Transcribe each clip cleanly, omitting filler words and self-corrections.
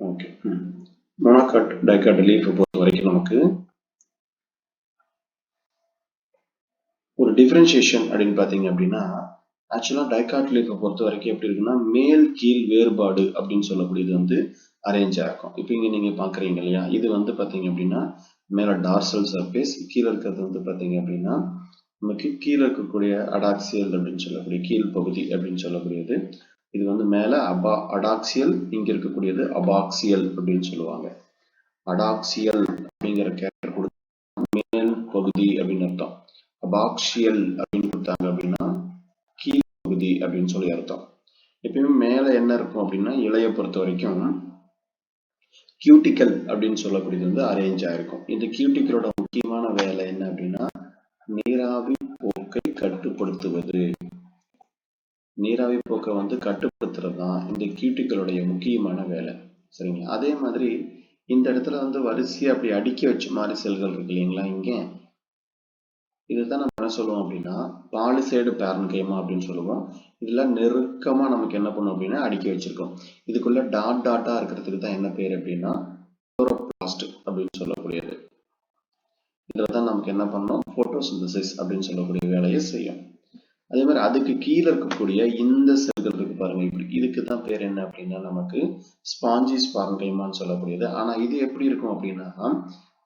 Okay. Monocot dicot leaf பொறுத்த வரைக்கும் நமக்கு ஒரு டிஃபரன்ஷியேஷன் அப்படின்னு பார்த்தீங்க அப்படின்னா, ஆக்சுவலாக டைகாட் லீஃபை பொறுத்த வரைக்கும் எப்படி இருக்குன்னா, மேல் கீழ் வேறுபாடு அப்படின்னு சொல்லக்கூடியது வந்து அரேஞ்ச் ஆகும். இப்போ இங்கே நீங்கள் பார்க்குறீங்க இல்லையா, இது வந்து பார்த்தீங்க அப்படின்னா மேலே டார்சல் சர்ஃபேஸ், கீழே இருக்கிறது வந்து பார்த்தீங்க அப்படின்னா நமக்கு கீழே இருக்கக்கூடிய அடாக்சியல் அப்படின்னு சொல்லக்கூடிய கீழ் பகுதி அப்படின்னு சொல்லக்கூடியது. இது வந்து மேலே அடாக்சியல், இங்கே இருக்கக்கூடியது அபாக்சியல் அப்படின்னு சொல்லுவாங்க. அடாக்சியல் அப்படிங்கிற கேரக்டர் கொடுத்து மேல் பகுதி அப்படின்னு அர்த்தம். அபாக்சியல் அப்படின்னு கொடுத்தாங்க அப்படின்னா கீழ் பகுதி அப்படின்னு சொல்லி அர்த்தம். எப்பயுமே மேலே என்ன இருக்கும் அப்படின்னா இலையை பொறுத்த வரைக்கும் கியூட்டிக்கல் அப்படின்னு சொல்லக்கூடியது வந்து அரேஞ்ச் ஆயிருக்கும். இந்த கியூட்டிக்கலோட முக்கியமான வேலை என்ன அப்படின்னா நீராவி போக்கை கட்டுப்படுத்துவது. நீராவி போக்கை வந்து கட்டுப்படுத்துறது தான் இந்த கியூட்டிக்கலுடைய முக்கியமான வேலை. சரிங்களா? அதே மாதிரி இந்த இடத்துல வந்து வரிசையா அப்படி அடுக்கி வச்ச மாதிரி செல்கள் இருக்கு இல்லைங்களா, இங்கே இதுதான் நம்ம என்ன சொல்லுவோம் அப்படின்னா பாலிசைடு பேரன்கைமா அப்படின்னு சொல்லுவோம். இதுல நெருக்கமா நமக்கு என்ன பண்ணும் அப்படின்னா அடுக்கி வச்சிருக்கோம். இதுக்குள்ள டாட் டாட்டா இருக்கிறதுக்கு தான் என்ன பேர் அப்படின்னா குளோரோபிளாஸ்ட் அப்படின்னு சொல்லக்கூடியது. இதுல தான் நமக்கு என்ன பண்ணோம், போட்டோசிந்தசிஸ் அப்படின்னு சொல்லக்கூடிய வேலையை செய்யும். அதே மாதிரி அதுக்கு கீழே இருக்கக்கூடிய இந்த செல்கள் இருக்கு பாருங்க, இப்படி இதுக்கு தான் பேர் என்ன அப்படின்னா நமக்கு ஸ்பாஞ்சிஸ் பாரன்கைமான்னு சொல்லக்கூடியது. ஆனா இது எப்படி இருக்கும் அப்படின்னா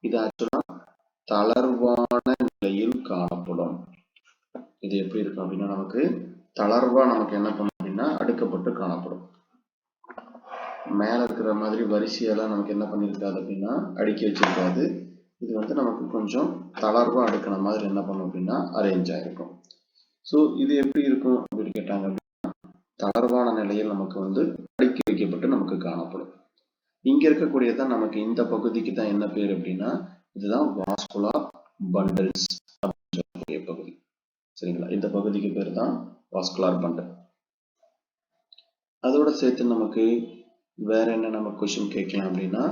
இது ஆக்சுவலா தளர்வான நிலையில் காணப்படும். இது எப்படி இருக்கும் அப்படின்னா நமக்கு தளர்வா நமக்கு என்ன பண்ணும் அப்படின்னா அடுக்கப்பட்டு காணப்படும். மேல இருக்கிற மாதிரி வரிசையெல்லாம் நமக்கு என்ன பண்ணிருக்காது அப்படின்னா அடுக்கி வச்சிருக்காது. இது வந்து நமக்கு கொஞ்சம் தளர்வா அடுக்கிற மாதிரி என்ன பண்ணும் அப்படின்னா அரேஞ்ச் ஆயிருக்கும். ஸோ இது எப்படி இருக்கும் அப்படின்னு கேட்டாங்க அப்படின்னா தளர்வான நிலையில் நமக்கு வந்து அடுக்கி வைக்கப்பட்டு நமக்கு காணப்படும். இங்க இருக்கக்கூடியதான் நமக்கு இந்த பகுதிக்கு தான் என்ன பேர் அப்படின்னா இதுதான் வாஸ்குலார் பண்டல்ஸ் அப்படின்னு சொல்லக்கூடிய பகுதி. சரிங்களா? இந்த பகுதிக்கு பேர் தான் வாஸ்குலார் பண்டல். அதோட சேர்த்து நமக்கு வேற என்ன நம்ம கொஸ்டின் கேட்கலாம் அப்படின்னா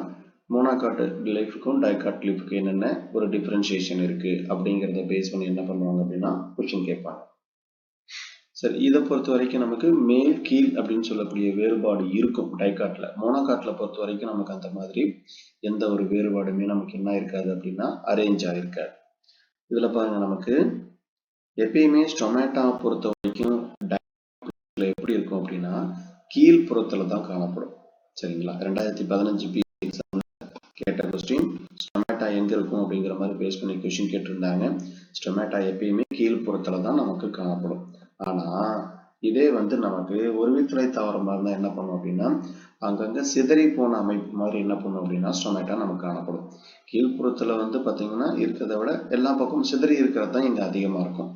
மோனோகாட் லீஃபுக்கும் டைகாட் லீஃபுக்கும் என்னென்ன ஒரு டிஃபரன்ஷியேஷன் இருக்கு அப்படிங்கிறத பேஸ் பண்ணி என்ன பண்ணுவாங்க அப்படின்னா கொஸ்டின் கேட்பாங்க. சரி, இதை பொறுத்த வரைக்கும் நமக்கு மேல் கீழ் அப்படின்னு சொல்லக்கூடிய வேறுபாடு இருக்கும் டைகாட்ல. மோனோகாட்ல பொறுத்த வரைக்கும் நமக்கு அந்த மாதிரி எந்த ஒரு வேறுபாடுமே நமக்கு என்ன இருக்காது அப்படின்னா அரேஞ்ச் ஆயிருக்காது. இதுல பாருங்க நமக்கு எப்பயுமே ஸ்டொமேட்டா பொறுத்த வரைக்கும் எப்படி இருக்கும் அப்படின்னா கீழ்ப்புறத்துல தான் காணப்படும். சரிங்களா? 2015 கேட்ட கொஸ்டின் ஸ்டொமேட்டா எங்க இருக்கும் அப்படிங்கிற மாதிரி பேஸ் பண்ணி கொஸ்டின் கேட்டிருந்தாங்க. ஸ்டொமேட்டா எப்பயுமே கீழ்ப்புறத்துல தான் நமக்கு காணப்படும். ஆனா இதே வந்து நமக்கு ஒரு வித்துளை தாவரமா இருந்தா என்ன பண்ணும் அப்படின்னா அங்கங்க சிதறி போன அமைப்பு மாதிரி என்ன பண்ணும் அப்படின்னா ஸ்டொமேட்டா நமக்கு காணப்படும். கீழ்ப்புறத்துல வந்து பாத்தீங்கன்னா இருக்கிறத விட எல்லா பக்கமும் சிதறி இருக்கிறது தான் இங்க அதிகமா இருக்கும்.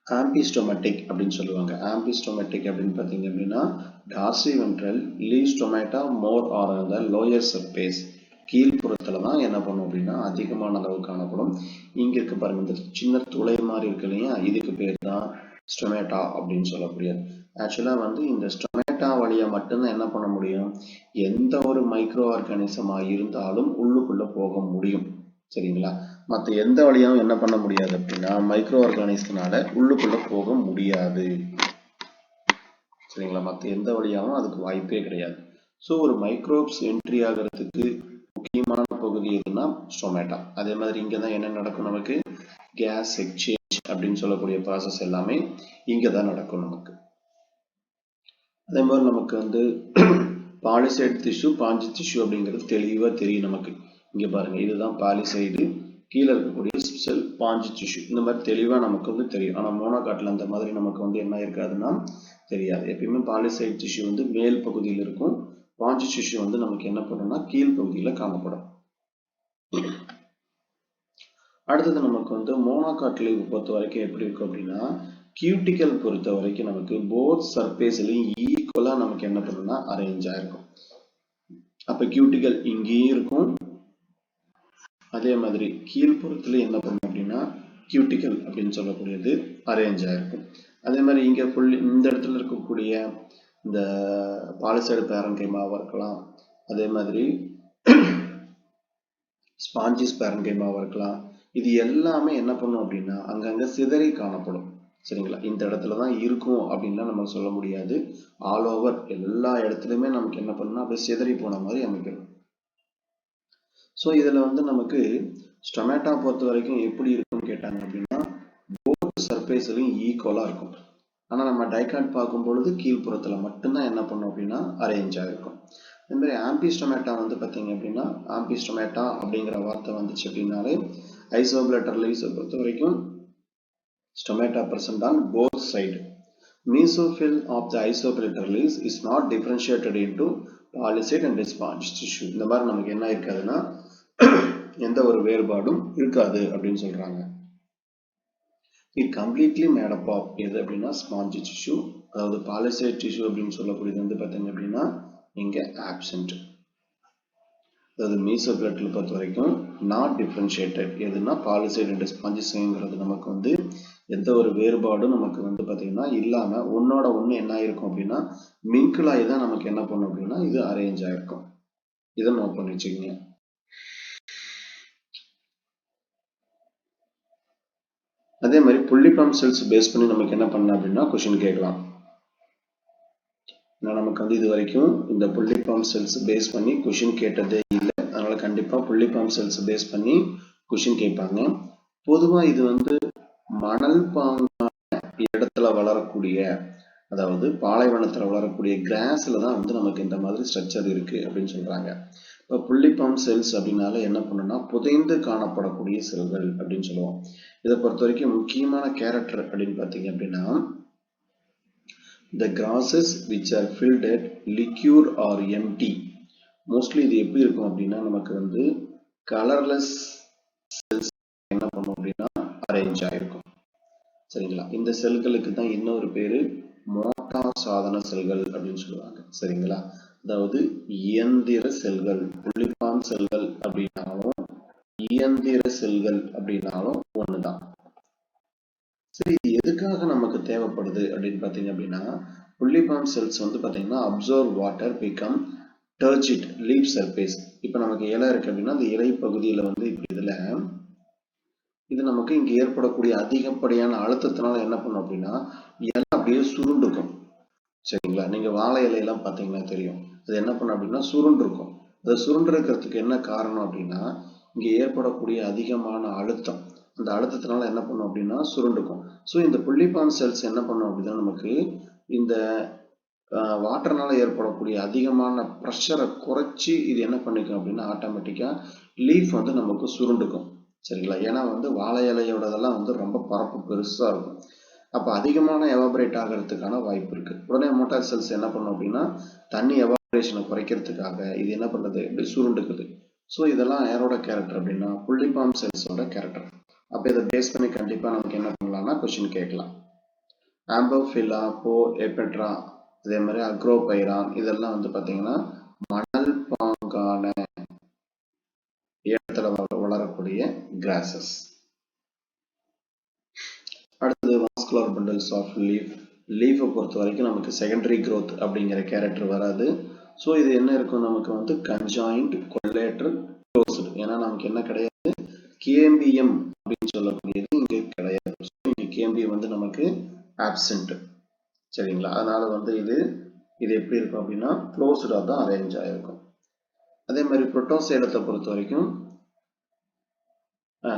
ஆம்பிஸ்டோமேட்டிக் அப்படின்னு சொல்லுவாங்க. ஆம்பிஸ்டோமேட்டிக் அப்படின்னு பார்த்தீங்க அப்படின்னா டார்சிவென்ட்ரல் லீவ் ஸ்டொமேட்டா மோர் ஆர் அந்த லோயர் சர்ஃபேஸ் கீழ்ப்புறத்துல தான் என்ன பண்ணும் அப்படின்னா அதிகமான அளவு காணப்படும். இங்க இருக்கு பாருங்க இந்த சின்ன துளை மாதிரி இருக்கு இல்லையா, இதுக்கு பேர் தான் ஸ்டொமேட்டா அப்படின்னு சொல்லக்கூடியது. ஆக்சுவலா வந்து இந்த ஸ்டொமேட்டா வழியா மட்டும்தான் என்ன பண்ண முடியும், எந்த ஒரு மைக்ரோ ஆர்கானிசமா இருந்தாலும் உள்ளுக்குள்ள போக முடியும். சரிங்களா? மற்ற எந்த வழியாவும் என்ன பண்ண முடியாது அப்படின்னா மைக்ரோ ஆர்கானிசம்னால உள்ளுக்குள்ள போக முடியாது. சரிங்களா? மற்ற எந்த வழியாவும் அதுக்கு வாய்ப்பே கிடையாது. ஸோ ஒரு மைக்ரோப்ஸ் என்ட்ரி ஆகிறதுக்கு முக்கியமான பகுதி எதுனா ஸ்டொமேட்டா. அதே மாதிரி இங்கே தான் என்ன நடக்கும், நமக்கு கேஸ் எக்ஸ்சேஞ்ச் அப்படின்னு சொல்லக்கூடிய ப்ராசஸ் எல்லாமே இங்கே தான் நடக்கும் நமக்கு. அதே மாதிரி நமக்கு வந்து பாலிசைடு டிஷ்யூ பாஞ்சி டிஷ்யூ அப்படிங்கிறது தெளிவாக தெரியும் நமக்கு. இங்கே பாருங்க, இதுதான் பாலிசைடு, கீழே இருக்கக்கூடிய செல் பாஞ்சி டிஷ்யூ. இந்த மாதிரி தெளிவாக நமக்கு வந்து தெரியும். ஆனால் மோனோகாட்டில் அந்த மாதிரி நமக்கு வந்து என்ன இருக்காதுன்னா தெரியாது. எப்பயுமே பாலிசைடு டிஷ்யூ வந்து மேல் பகுதியில் இருக்கும், பாஞ்சி டிஷ்யூ வந்து நமக்கு என்ன பண்ணும்னா கீழ் பகுதியில் காணப்படும். அடுத்தது நமக்கு வந்து மோனோகாட்ல பொறுத்த வரைக்கும் எப்படி இருக்கும் அப்படின்னா கியூட்டிக்கல் பொறுத்த வரைக்கும் நமக்கு போத் சர்ஃபேஸ்லையும் ஈக்குவலா நமக்கு என்ன பண்ணும்னா அரேஞ்ச் ஆயிருக்கும். அப்ப கியூட்டிக்கல் இங்கேயும் இருக்கும், அதே மாதிரி கீழ்ப்புறத்துல என்ன பண்ணும் அப்படின்னா கியூட்டிக்கல் அப்படின்னு சொல்லக்கூடியது அரேஞ்ச் ஆயிருக்கும். அதே மாதிரி இங்க ஃபுல் இந்த இடத்துல இருக்கக்கூடிய இந்த பாலிசைடு பேரன்கைமாவா இருக்கலாம், அதே மாதிரி ஸ்பாஞ்சிஸ் பேரன்கைமாவா இருக்கலாம். இது எல்லாமே என்ன பண்ணும் அப்படின்னா அங்கங்க சிதறி காணப்படும். சரிங்களா. இந்த இடத்துல தான் இருக்கும் அப்படின்லாம் நம்ம சொல்ல முடியாது. ஆல் ஓவர் எல்லா இடத்துலையுமே நமக்கு என்ன பண்ணணும், அப்படியே சிதறி போன மாதிரி அமைக்கணும். ஸோ இதில் வந்து நமக்கு ஸ்டொமேட்டோ பொறுத்த வரைக்கும் எப்படி இருக்குன்னு கேட்டாங்க அப்படின்னா போத் சர்ஃபேஸ்லையும் ஈக்குவலாக இருக்கும். ஆனால் நம்ம டைகாட் பார்க்கும் பொழுது கீழ்ப்புறத்தில் மட்டும்தான் என்ன பண்ணும் அப்படின்னா அரேஞ்ச் ஆகிருக்கும். அதே மாதிரி ஆம்பிஸ்டொமேட்டா வந்து பார்த்தீங்க அப்படின்னா ஆம்பிஸ்டொமேட்டா அப்படிங்கிற வார்த்தை வந்துச்சு அப்படின்னாலே ஐசோபிளேட்டர் லீவ்ஸை பொறுத்த வரைக்கும் stomata present on both sides. Mesophyll of the isoplateral leaves is not differentiated into palisade and sponge tissue. இந்த மாதிரி நமக்கு என்ன இருக்காதுன்னா எந்த ஒரு வேறுபாடும் இருக்காது அப்படின்னு சொல்றாங்க. It completely made up of எது அப்படின்னா sponge tissue, அதாவது palisade tissue அப்படின்னு சொல்லக்கூடியது வந்து பார்த்தீங்க அப்படின்னா இங்க absent. அதாவது மீசோபிளேட்டல் பொறுத்த வரைக்கும் நாட் டிஃபரன்ஷியேட்டட் எதுனா பாலிசைட் அண்ட் ஸ்பாஞ்சிஸ்ங்கிறது நமக்கு வந்து எந்த ஒரு வேறுபாடும் நமக்கு வந்து பார்த்தீங்கன்னா இல்லாம ஒன்னோட ஒன்று என்ன ஆயிருக்கும் அப்படின்னா மிங்கிளாகி தான் நமக்கு என்ன பண்ணும் அப்படின்னா இது அரேஞ்ச் ஆயிருக்கும். இதை நோட் பண்ணி வச்சுக்கோங்க. அதே மாதிரி புள்ளிபாம் செல்ஸ் பேஸ் பண்ணி நமக்கு என்ன பண்ணலாம் அப்படின்னா கொஸ்டின் கேட்கலாம். நமக்கு வந்து இது வரைக்கும் இந்த புள்ளிபாம் செல்ஸ் பேஸ் பண்ணி கொஸ்டின் கேட்டதே இல்லை. அதனால கண்டிப்பா புள்ளிபாம் செல்ஸ் பேஸ் பண்ணி கொஸ்டின் கேட்பாங்க. பொதுவா இது வந்து மணல் பாங்கான இடத்துல வளரக்கூடிய, அதாவது பாலைவனத்துல வளரக்கூடிய கிராஸ்ல தான் வந்து நமக்கு இந்த மாதிரி ஸ்ட்ரக்சர் இருக்கு அப்படின்னு சொல்றாங்க. இப்போ புள்ளிபாம் செல்ஸ் அப்படின்னால என்ன பண்ணுன்னா புதைந்து காணப்படக்கூடிய செல்கள் அப்படின்னு சொல்லுவோம். இதை பொறுத்த வரைக்கும் முக்கியமான கேரக்டர் அப்படின்னு பார்த்தீங்க அப்படின்னா the grasses which are filled at liquid or empty. Mostly இது எப்படி இருக்கும் அப்படின்னா நமக்கு வந்து கலர்லெஸ் செல்ஸ் என்ன பண்ணும் அப்படின்னா அரேஞ்ச் ஆயிருக்கும். சரிங்களா. இந்த செல்களுக்கு தான் இன்னொரு பேரு மோட்டா சாதன செல்கள் அப்படின்னு சொல்லுவாங்க. சரிங்களா. அதாவது இயந்திர செல்கள். புள்ளிபாம் செல்கள் அப்படின்னாலும் இயந்திர செல்கள் அப்படின்னாலும் ஒண்ணுதான். சரி, இது எதுக்காக நமக்கு தேவைப்படுது அப்படின்னு பார்த்தீங்க அப்படின்னா புள்ளிபாம் செல்ஸ் வந்து பார்த்தீங்கன்னா observe water become turgid leaf surface. இப்போ நமக்கு இலை இருக்கு அப்படின்னா அந்த இலை பகுதியில் வந்து இப்படி இதில் இது நமக்கு இங்கே ஏற்படக்கூடிய அதிகப்படியான அழுத்தத்தினால என்ன பண்ணும் அப்படின்னா இலை அப்படியே சுருண்டுக்கும். சரிங்களா. நீங்கள் வாழை இலையெல்லாம் பார்த்தீங்கன்னா தெரியும், அது என்ன பண்ணும் அப்படின்னா சுருண்டிருக்கும். அது சுருண்டிருக்கிறதுக்கு என்ன காரணம் அப்படின்னா இங்கே ஏற்படக்கூடிய அதிகமான அழுத்தம், அந்த அழுத்தத்தினால என்ன பண்ணும் அப்படின்னா சுருண்டுக்கும். ஸோ இந்த புள்ளிபாம் செல்ஸ் என்ன பண்ணும் அப்படின்னா நமக்கு இந்த வாட்டர்னால ஏற்படக்கூடிய அதிகமான ப்ரெஷரை குறைச்சி இது என்ன பண்ணிக்கும் அப்படின்னா ஆட்டோமேட்டிக்கா லீஃப் வந்து நமக்கு சுருண்டுக்கும். சரிங்களா. ஏன்னா வந்து வாழை இலையோடதெல்லாம் வந்து ரொம்ப பரப்பு பெருசா இருக்கும். அப்போ அதிகமான எவாபரேட் ஆகிறதுக்கான வாய்ப்பு இருக்கு. உடனே மோட்டார் செல்ஸ் என்ன பண்ணும் அப்படின்னா தண்ணி எவாபரேஷனை குறைக்கிறதுக்காக இது என்ன பண்றது இப்படி சுருண்டுக்குது. ஸோ இதெல்லாம் யாரோட கேரக்டர் அப்படின்னா புள்ளிபாம் செல்ஸோட கேரக்டர். அப்போ இதை பேஸ் பண்ணி கண்டிப்பா நமக்கு என்ன பண்ணலாம்னா கொஸ்டின் கேட்கலாம். ஆம்போஃபில்லா, போ எபெட்ரா, அதே மாதிரி அக்ரோபைரான் இதெல்லாம் வந்து பார்த்தீங்கன்னா மணல் பாங்கான இடத்துல வளரக்கூடிய கிராசஸ். அடுத்தது வாஸ்குலர் பண்டல்ஸ் ஆஃப் லீஃப். லீஃபை பொறுத்த வரைக்கும் நமக்கு செகண்டரி growth அப்படிங்கிற கேரக்டர் வராது. ஸோ இது என்ன இருக்கும் நமக்கு வந்து கன்ஜாயிண்ட் கொலேட்ரல் க்ளோஸ்டு. ஏன்னா நமக்கு என்ன கிடையாது கேம்பியம் அப்படின்னு சொல்லக்கூடியது இங்கே கிடையாது. இங்கே கேம்பியம் வந்து நமக்கு ஆப்சென்ட். சரிங்களா. அதனால வந்து இது எப்படி இருக்கும் அப்படின்னா க்ளோஸ்டா தான் அரேஞ்ச் ஆயிருக்கும். அதே மாதிரி புரோட்டோசைலத்தை பொறுத்த வரைக்கும்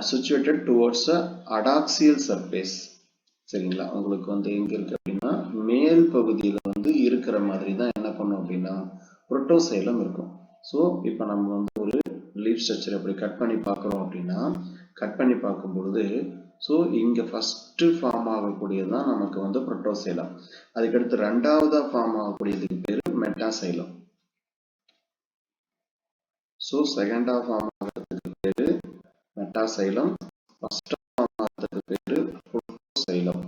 சிச்சுவேட்டட் டுவர்ட்ஸ் அடாக்சியல் சர்ஃபேஸ். சரிங்களா. உங்களுக்கு வந்து எங்க இருக்கு அப்படின்னா மேல் பகுதியில் வந்து இருக்கிற மாதிரி தான் என்ன பண்ணும் அப்படின்னா புரோட்டோசைலம் இருக்கும். ஸோ இப்போ நம்ம வந்து ஒரு லீஃப் ஸ்ட்ரக்சர் எப்படி கட் பண்ணி பார்க்குறோம் அப்படின்னா கட் பண்ணி பார்க்கும் பொழுது ஸோ இங்கே ஃபர்ஸ்ட் ஃபார்ம் ஆகக்கூடியது தான் நமக்கு வந்து புரோட்டோசைலம். அதுக்கடுத்து ரெண்டாவதா ஃபார்ம் ஆகக்கூடியதுக்கு பேரு மெட்டாசைலம். ஸோ செகண்டா ஃபார்ம் ஆகிறதுக்கு பேரு மெட்டாசைலம், ஃபர்ஸ்ட் ஃபார்ம் ஆகிறதுக்கு பேரு புரோட்டோசைலம்.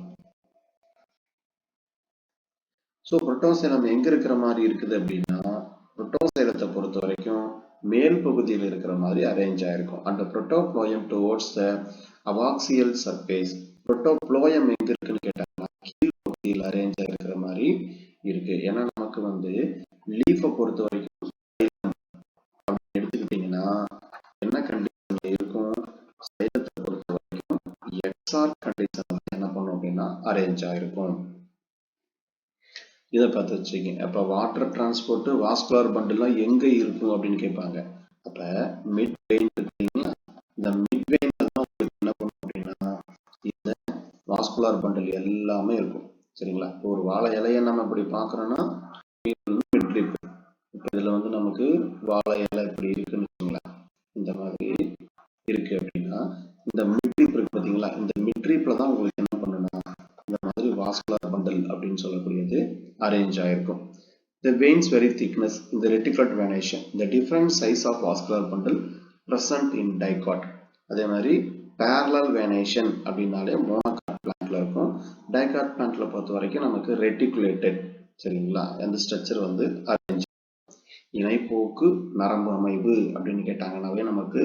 ஸோ புரோட்டோசைலம் எங்க இருக்கிற மாதிரி இருக்குது அப்படின்னா புரோட்டோசைலத்தை பொறுத்த வரைக்கும் மேல் பகுதியில் இருக்கிற மாதிரி அரேஞ்ச் ஆயிருக்கும். அந்த புரோட்டோப்ளோயம் டுவர்ட்ஸ் த அவாக்சியல் சர்ஃபேஸ். புரோட்டோப்ளோயம் எங்க இருக்குன்னு கேட்டாங்கன்னா கீழ் பகுதியில் அரேஞ்ச் ஆயிருக்கிற மாதிரி இருக்கு. ஏன்னா நமக்கு வந்து லீஃபை பொறுத்த வரைக்கும் எடுத்துக்கிட்டீங்கன்னா என்ன கண்டிஷன்ல இருக்கும், சைலத்தை பொறுத்த வரைக்கும் எக்ஸ்ஆர் கண்டிஷன்ல என்ன பண்ணும் அப்படின்னா அரேஞ்ச் ஆயிருக்கும். இதை பார்த்து வச்சுக்கோங்க. அப்ப வாட்டர் டிரான்ஸ்போர்ட் வாஸ்குலர் பண்டில்லாம் எங்க இருக்கும் அப்படின்னு கேட்பாங்க. அப்ப மிட் வெயின் இருக்கீங்களா, இந்த மிட் வெயின்ல தான் உங்களுக்கு என்ன பண்ணும் அப்படின்னா இந்த வாஸ்குலர் பண்டில் எல்லாமே இருக்கும். சரிங்களா? ஒரு வாழை இலையை நம்ம இப்படி பாக்குறோம்னா மிட்ரிப். இப்ப இதுல வந்து நமக்கு வாழை இலை இப்படி இருக்குன்னு வச்சுங்களா, இந்த மாதிரி இருக்கு அப்படின்னா இந்த மிட்ரிப் இருக்கு பாத்தீங்களா, இந்த மிட்ரிப்ல தான் உங்களுக்கு என்ன பண்ணுன்னா இந்த மாதிரி வாஸ்குலர் பண்டல் அப்படின்னு சொல்லக்கூடியது அரேஞ்ச் ஆயிருக்கும். The veins very thickness in the reticulate venation, the different size of vascular bundle present in dicot. அதே மாதிரி parallel venation அப்படின்னாலே மோனோகாட் பிளான்ட்ல இருக்கும். டைகாட் பிளான்ட்ல பொறுத்த வரைக்கும் நமக்கு ரெட்டிகுலேட்டட். சரிங்களா? அந்த ஸ்ட்ரக்சர் வந்து அரேஞ்ச். இணைப்போக்கு நரம்பு அமைப்பு அப்படின்னு கேட்டாங்கன்னாவே நமக்கு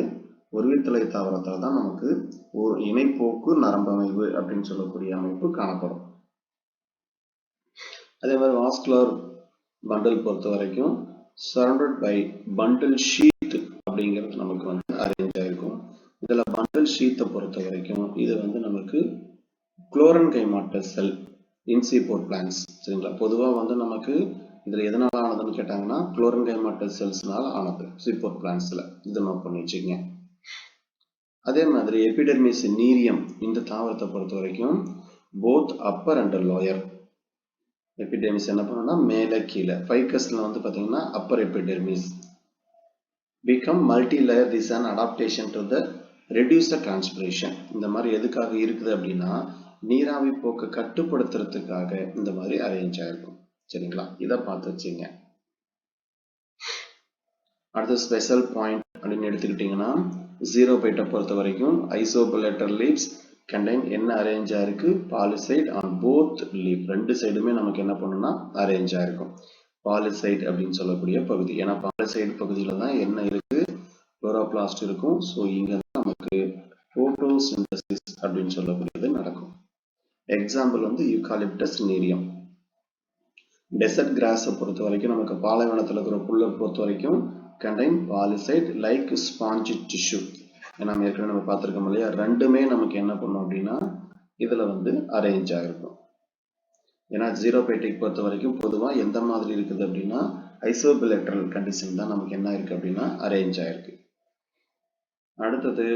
ஒருவித்தலை தாவரத்துல தான் நமக்கு ஒரு இணைப்போக்கு நரம்பு அமைப்பு அப்படின்னு சொல்லக்கூடிய அமைப்பு காணப்படும். அதே மாதிரி வாஸ்குலர் பண்டல் பொறுத்த வரைக்கும் சரௌண்டட் பை பண்டல் ஷீத் அப்படிங்கிறது நமக்கு வந்து அரேஞ்ச் ஆயிருக்கும். இதுல பண்டல் ஷீத்தை பொறுத்த வரைக்கும் இது வந்து நமக்கு குளோரன்கைமாட்டஸ் செல் இன்சிபோர் பிளான்ஸ். சரிங்களா? பொதுவா வந்து நமக்கு இதுல எதனால ஆனதுன்னு கேட்டாங்கன்னா குளோரன்கைமாட்டஸ் செல்ஸ்னால ஆனது சிபோர் பிளான்ஸ்ல. இதை நோட் பண்ணி வச்சுக்கோங்க. அதே மாதிரி எபிடெர்மிஸ் நீரியம் இந்த தாவரத்தை பொறுத்த வரைக்கும் both upper and lower. Epidermis என்ன பண்ணும்னா மேலே கீழே. ஃபைகஸ்ல வந்து பாத்தீங்கன்னா upper epidermis become multi-layer. This is an adaptation to the reduce the transpiration. இந்த மாதிரி எதுக்காக இருக்குது அப்படின்னா நீராவி போக்கு கட்டுப்படுத்துறதுக்காக இந்த மாதிரி அரேஞ்ச் ஆயிருக்கும். சரிங்களா? இதை பார்த்து வச்சுங்க. அடுத்த ஸ்பெஷல் பாயிண்ட் அப்படின்னு எடுத்துக்கிட்டீங்கன்னா ஜீரோபைட்டை பொறுத்த வரைக்கும் ஐசோபிலேட்டர் லீவ்ஸ் கண்டெயின் என்ன அரேஞ்ச் ஆயிருக்கு, பாலிசைட் ஆன் போத் லீவ். ரெண்டு சைடுமே நமக்கு என்ன பண்ணுன்னா அரேஞ்ச் ஆயிருக்கும். பாலிசைட் அப்படின்னு சொல்லக்கூடிய பகுதி. ஏன்னா பாலிசைட் பகுதியில தான் என்ன இருக்கு, குளோரோபிளாஸ்ட் இருக்கும். ஸோ இங்க தான் நமக்கு போட்டோசிந்தசிஸ் அப்படின்னு சொல்லக்கூடியது நடக்கும். எக்ஸாம்பிள் வந்து யூகாலிப்டஸ் நீரியம். டெசர்ட் கிராஸை பொறுத்த வரைக்கும் நமக்கு பாலைவனத்தில் இருக்கிற புல்லை பொறுத்த வரைக்கும் contain palisade like sponge tissue. நம்ம ஏற்கனவே நம்ம பார்த்துருக்கோம் இல்லையா, ரெண்டுமே நமக்கு என்ன பண்ணும் அப்படின்னா இதுல வந்து அரேஞ்ச் ஆகிருக்கும். ஏன்னா ஜீரோபைட்டிக் பொறுத்த வரைக்கும் பொதுவாக எந்த மாதிரி இருக்குது அப்படின்னா ஐசோபிலேட்டரல் கண்டிஷன் தான் நமக்கு என்ன இருக்கு அப்படின்னா அரேஞ்ச் ஆயிருக்கு. அடுத்தது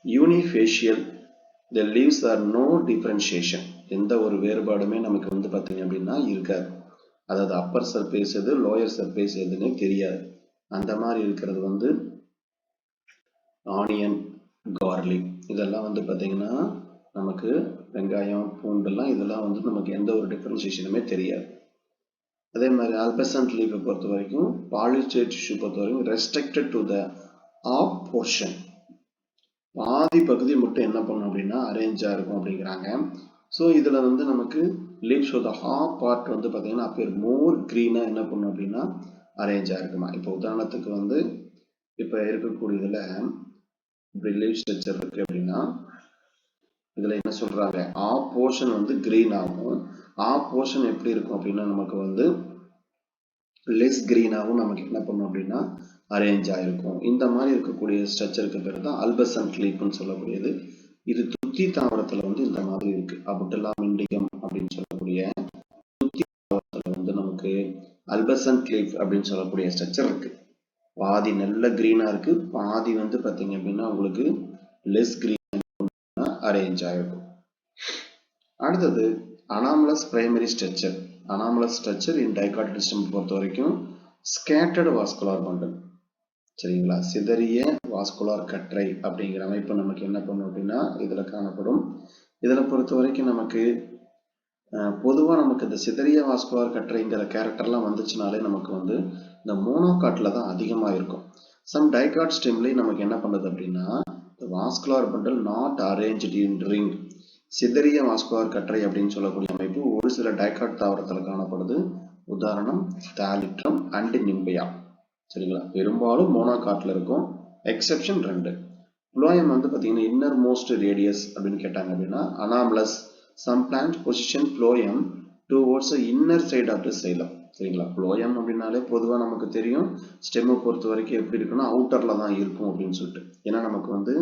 யூனிஃபேஷியல். the leaves are no differentiation. எந்த ஒரு வேறுபாடுமே நமக்கு வந்து பார்த்தீங்க அப்படின்னா இருக்காது. அதாவது அப்பர் சர்ஃபேஸ் எது லோயர் சர்ஃபேஸ் எதுன்னு தெரியாது. அந்த மாதிரி இருக்கிறது வந்து ஆனியன், கார்லிக் இதெல்லாம் வந்து பார்த்தீங்கன்னா நமக்கு வெங்காயம், பூண்டெல்லாம் இதெல்லாம் வந்து நமக்கு எந்த ஒரு டிஃபரன்சியேஷனுமே தெரியாது. அதே மாதிரி ஆல்பசன்ட் லீஃபை பொறுத்த வரைக்கும் பாலிசைட் டிஷ்யூ பொறுத்த வரைக்கும் restricted to the upper portion. பாதி பகுதி மட்டும் என்ன பண்ணும் அப்படின்னா அரேஞ்சா இருக்கும் அப்படிங்கிறாங்க. ஸோ இதுல வந்து நமக்கு leaves of the half part வந்து பார்த்தீங்கன்னா அப்பேர் மோர் கிரீனா என்ன பண்ணும் அப்படின்னா அரேஞ்சா இருக்குமா. இப்போ உதாரணத்துக்கு வந்து இப்போ இருக்கக்கூடியதுல இப்படி லீவ் ஸ்ட்ரக்சர் இருக்கு அப்படின்னா இதுல என்ன சொல்றாங்க, ஆஃப் போர்ஷன் வந்து கிரீன் ஆகும். ஆஃப் போர்ஷன் எப்படி இருக்கும் அப்படின்னா நமக்கு வந்து லெஸ் கிரீனாகவும் நமக்கு என்ன பண்ணும் அப்படின்னா அரேஞ்ச் ஆயிருக்கும். இந்த மாதிரி இருக்கக்கூடிய ஸ்ட்ரக்சருக்கு பேர் தான் அல்பசன்ட் லீஃப்னு சொல்லக்கூடியது. இது துத்தி தாவரத்துல வந்து இந்த மாதிரி இருக்கு. அபுட்டலாம் இண்டிகம் அப்படின்னு சொல்லக்கூடிய துத்தி தாவரத்துல வந்து நமக்கு அல்பசன்ட் லீஃப் அப்படின்னு சொல்லக்கூடிய ஸ்ட்ரக்சர் இருக்கு. பாதி நல்ல கிரீனா இருக்கு, பாதி வந்து பாத்தீங்க அப்படின்னா உங்களுக்கு லெஸ் கிரீன் அரேஞ்ச் ஆயிருக்கும். அடுத்தது anomalous primary structure. Anomalous structure இன் டைகாட் சிஸ்டம் பொறுத்த வரைக்கும் ஸ்கேட்டர்டு வாஸ்குலர் பண்டல். சரிங்களா? சிதறிய வாஸ்குலர் கற்றை அப்படிங்கிற அமைப்பு நமக்கு என்ன பண்ணும் அப்படின்னா இதுல காணப்படும். இதுல பொறுத்த வரைக்கும் நமக்கு பொதுவா நமக்கு இந்த சிதறிய வாஸ்குலர் கற்றைங்கிற கேரக்டர்லாம் வந்துச்சுனாலே நமக்கு வந்து இந்த மோனோகாட்ல தான் அதிகமா இருக்கும். சம் டைகாட் ஸ்டெம்லி நமக்கு என்ன பண்ணுது அப்படின்னா vascular bundle not arranged in ring. சிதறிய வாஸ்குலர் கற்றை அப்படின்னு சொல்லக்கூடிய அமைப்பு ஒரு சில டைகாட் தாவரத்துல காணப்படுது. உதாரணம் தாலிட்ரம் அண்ட் நிம்பையா. சரிங்களா? பெரும்பாலும் மோனோகாட்ல இருக்கும். எக்ஸெப்ஷன் 2. புளோயம் வந்து பாத்தீங்கன்னா இன்னர் மோஸ்ட் ரேடியஸ் அப்படின்னு கேட்டாங்க அப்படின்னா anomalous. Some plant position phloem towards inner side of the xylem. சரிங்களா. புளோயம் அப்படின்னாலே பொதுவாக நமக்கு தெரியும் ஸ்டெம்மை பொறுத்த வரைக்கும் எப்படி இருக்குன்னா அவுட்டர்ல தான் இருக்கும் அப்படின்னு சொல்லிட்டு. ஏன்னா நமக்கு வந்து